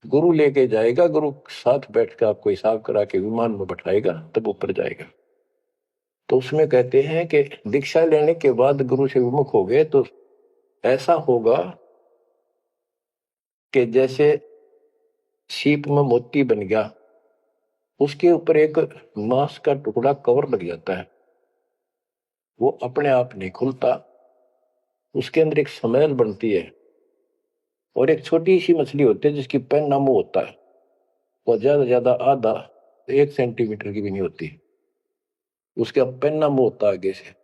गुरु लेके जाएगा, गुरु साथ बैठ कर आपको हिसाब करा के विमान में बैठाएगा, तब ऊपर जाएगा। तो उसमें कहते हैं कि दीक्षा लेने के बाद गुरु से विमुख हो गए तो ऐसा होगा कि जैसे सीप में मोती बन गया, उसके ऊपर एक मांस का टुकड़ा कवर लग जाता है, वो अपने आप नहीं खुलता, उसके अंदर एक स्मेल बनती है। और एक छोटी सी मछली होती है जिसकी पैन मुंह होता है, वो ज्यादा आधा 1 सेंटीमीटर की भी नहीं होती, उसका पैन मुंह होता है आगे से।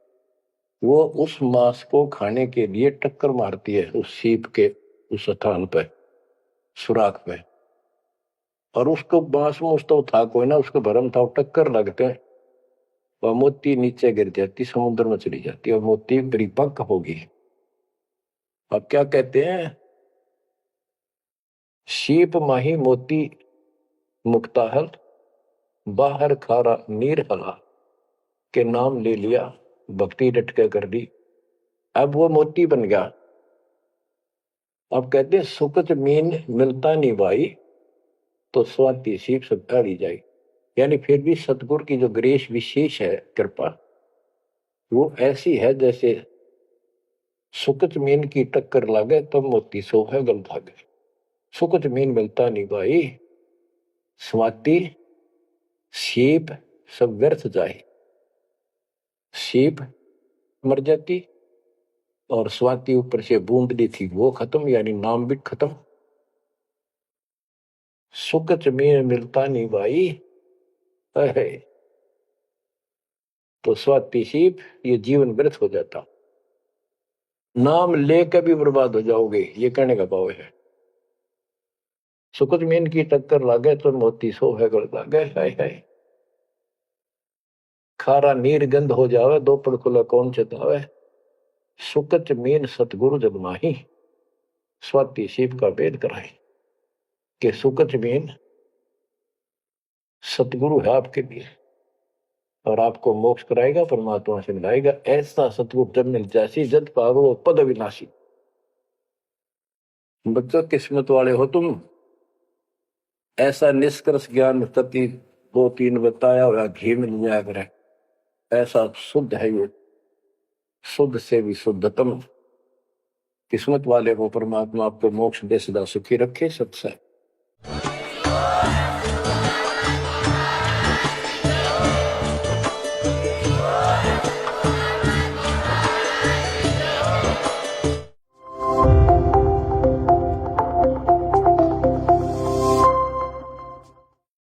वो उस मांस को खाने के लिए टक्कर मारती है उस सीप के उस स्थान पे, सुराख पे, और उसको बांस में तो था कोई ना, उसको भरम था, टक्कर लगते हैं, वह मोती नीचे गिर जाती, समुद्र में चली जाती और मोती परिपक्व होगी। अब क्या कहते हैं, सीप माही मोती मुक्ताहल, बाहर खारा नीर हला, के नाम ले लिया, भक्ति डट के कर दी, अब वो मोती बन गया। अब कहते हैं सुकत मीन मिलता नहीं भाई, तो स्वाति सीप सब ली जाए। यानी फिर भी सतगुरु की जो ग्रेस विशेष है, कृपा, वो ऐसी है जैसे सुकत मीन की टक्कर लागे तब मोती सो है गल भागे। सुकत मीन मिलता नहीं भाई, स्वाति सीप सब व्यर्थ जाए। सीप मर जाती और स्वाति ऊपर से बूंदली थी वो खत्म, यानी नाम भी खत्म। सुकच में मिलता नहीं भाई। अहे, तो स्वाति सीप ये जीवन व्यर्थ हो जाता। नाम लेकर भी बर्बाद हो जाओगे, ये कहने का भाव है। सुकच मीन की टक्कर लागे तो मोती सो है गल लागे। हाय हाय, खारा नीर गंध हो जावे दो पड़ खुला कौन चेतावे। सुकच मीन सतगुरु जब माही, स्वाति सीप का भेद कराई। कि सुकच मीन सतगुरु है आपके लिए और आपको मोक्ष कराएगा, परमात्मा से मिलाएगा। ऐसा सतगुरु जब मिल जासी जद पावो वो पद अविनाशी। बच्चों किस्मत वाले हो तुम। ऐसा निष्कर्ष ज्ञान तति 2-3 बताया हुआ घी मिल जाया करे। ऐसा शुद्ध है ये, शुद्ध से भी शुद्धतम। किस्मत वाले को परमात्मा आपको मोक्ष दे सदा सुखी रखे। सत्संग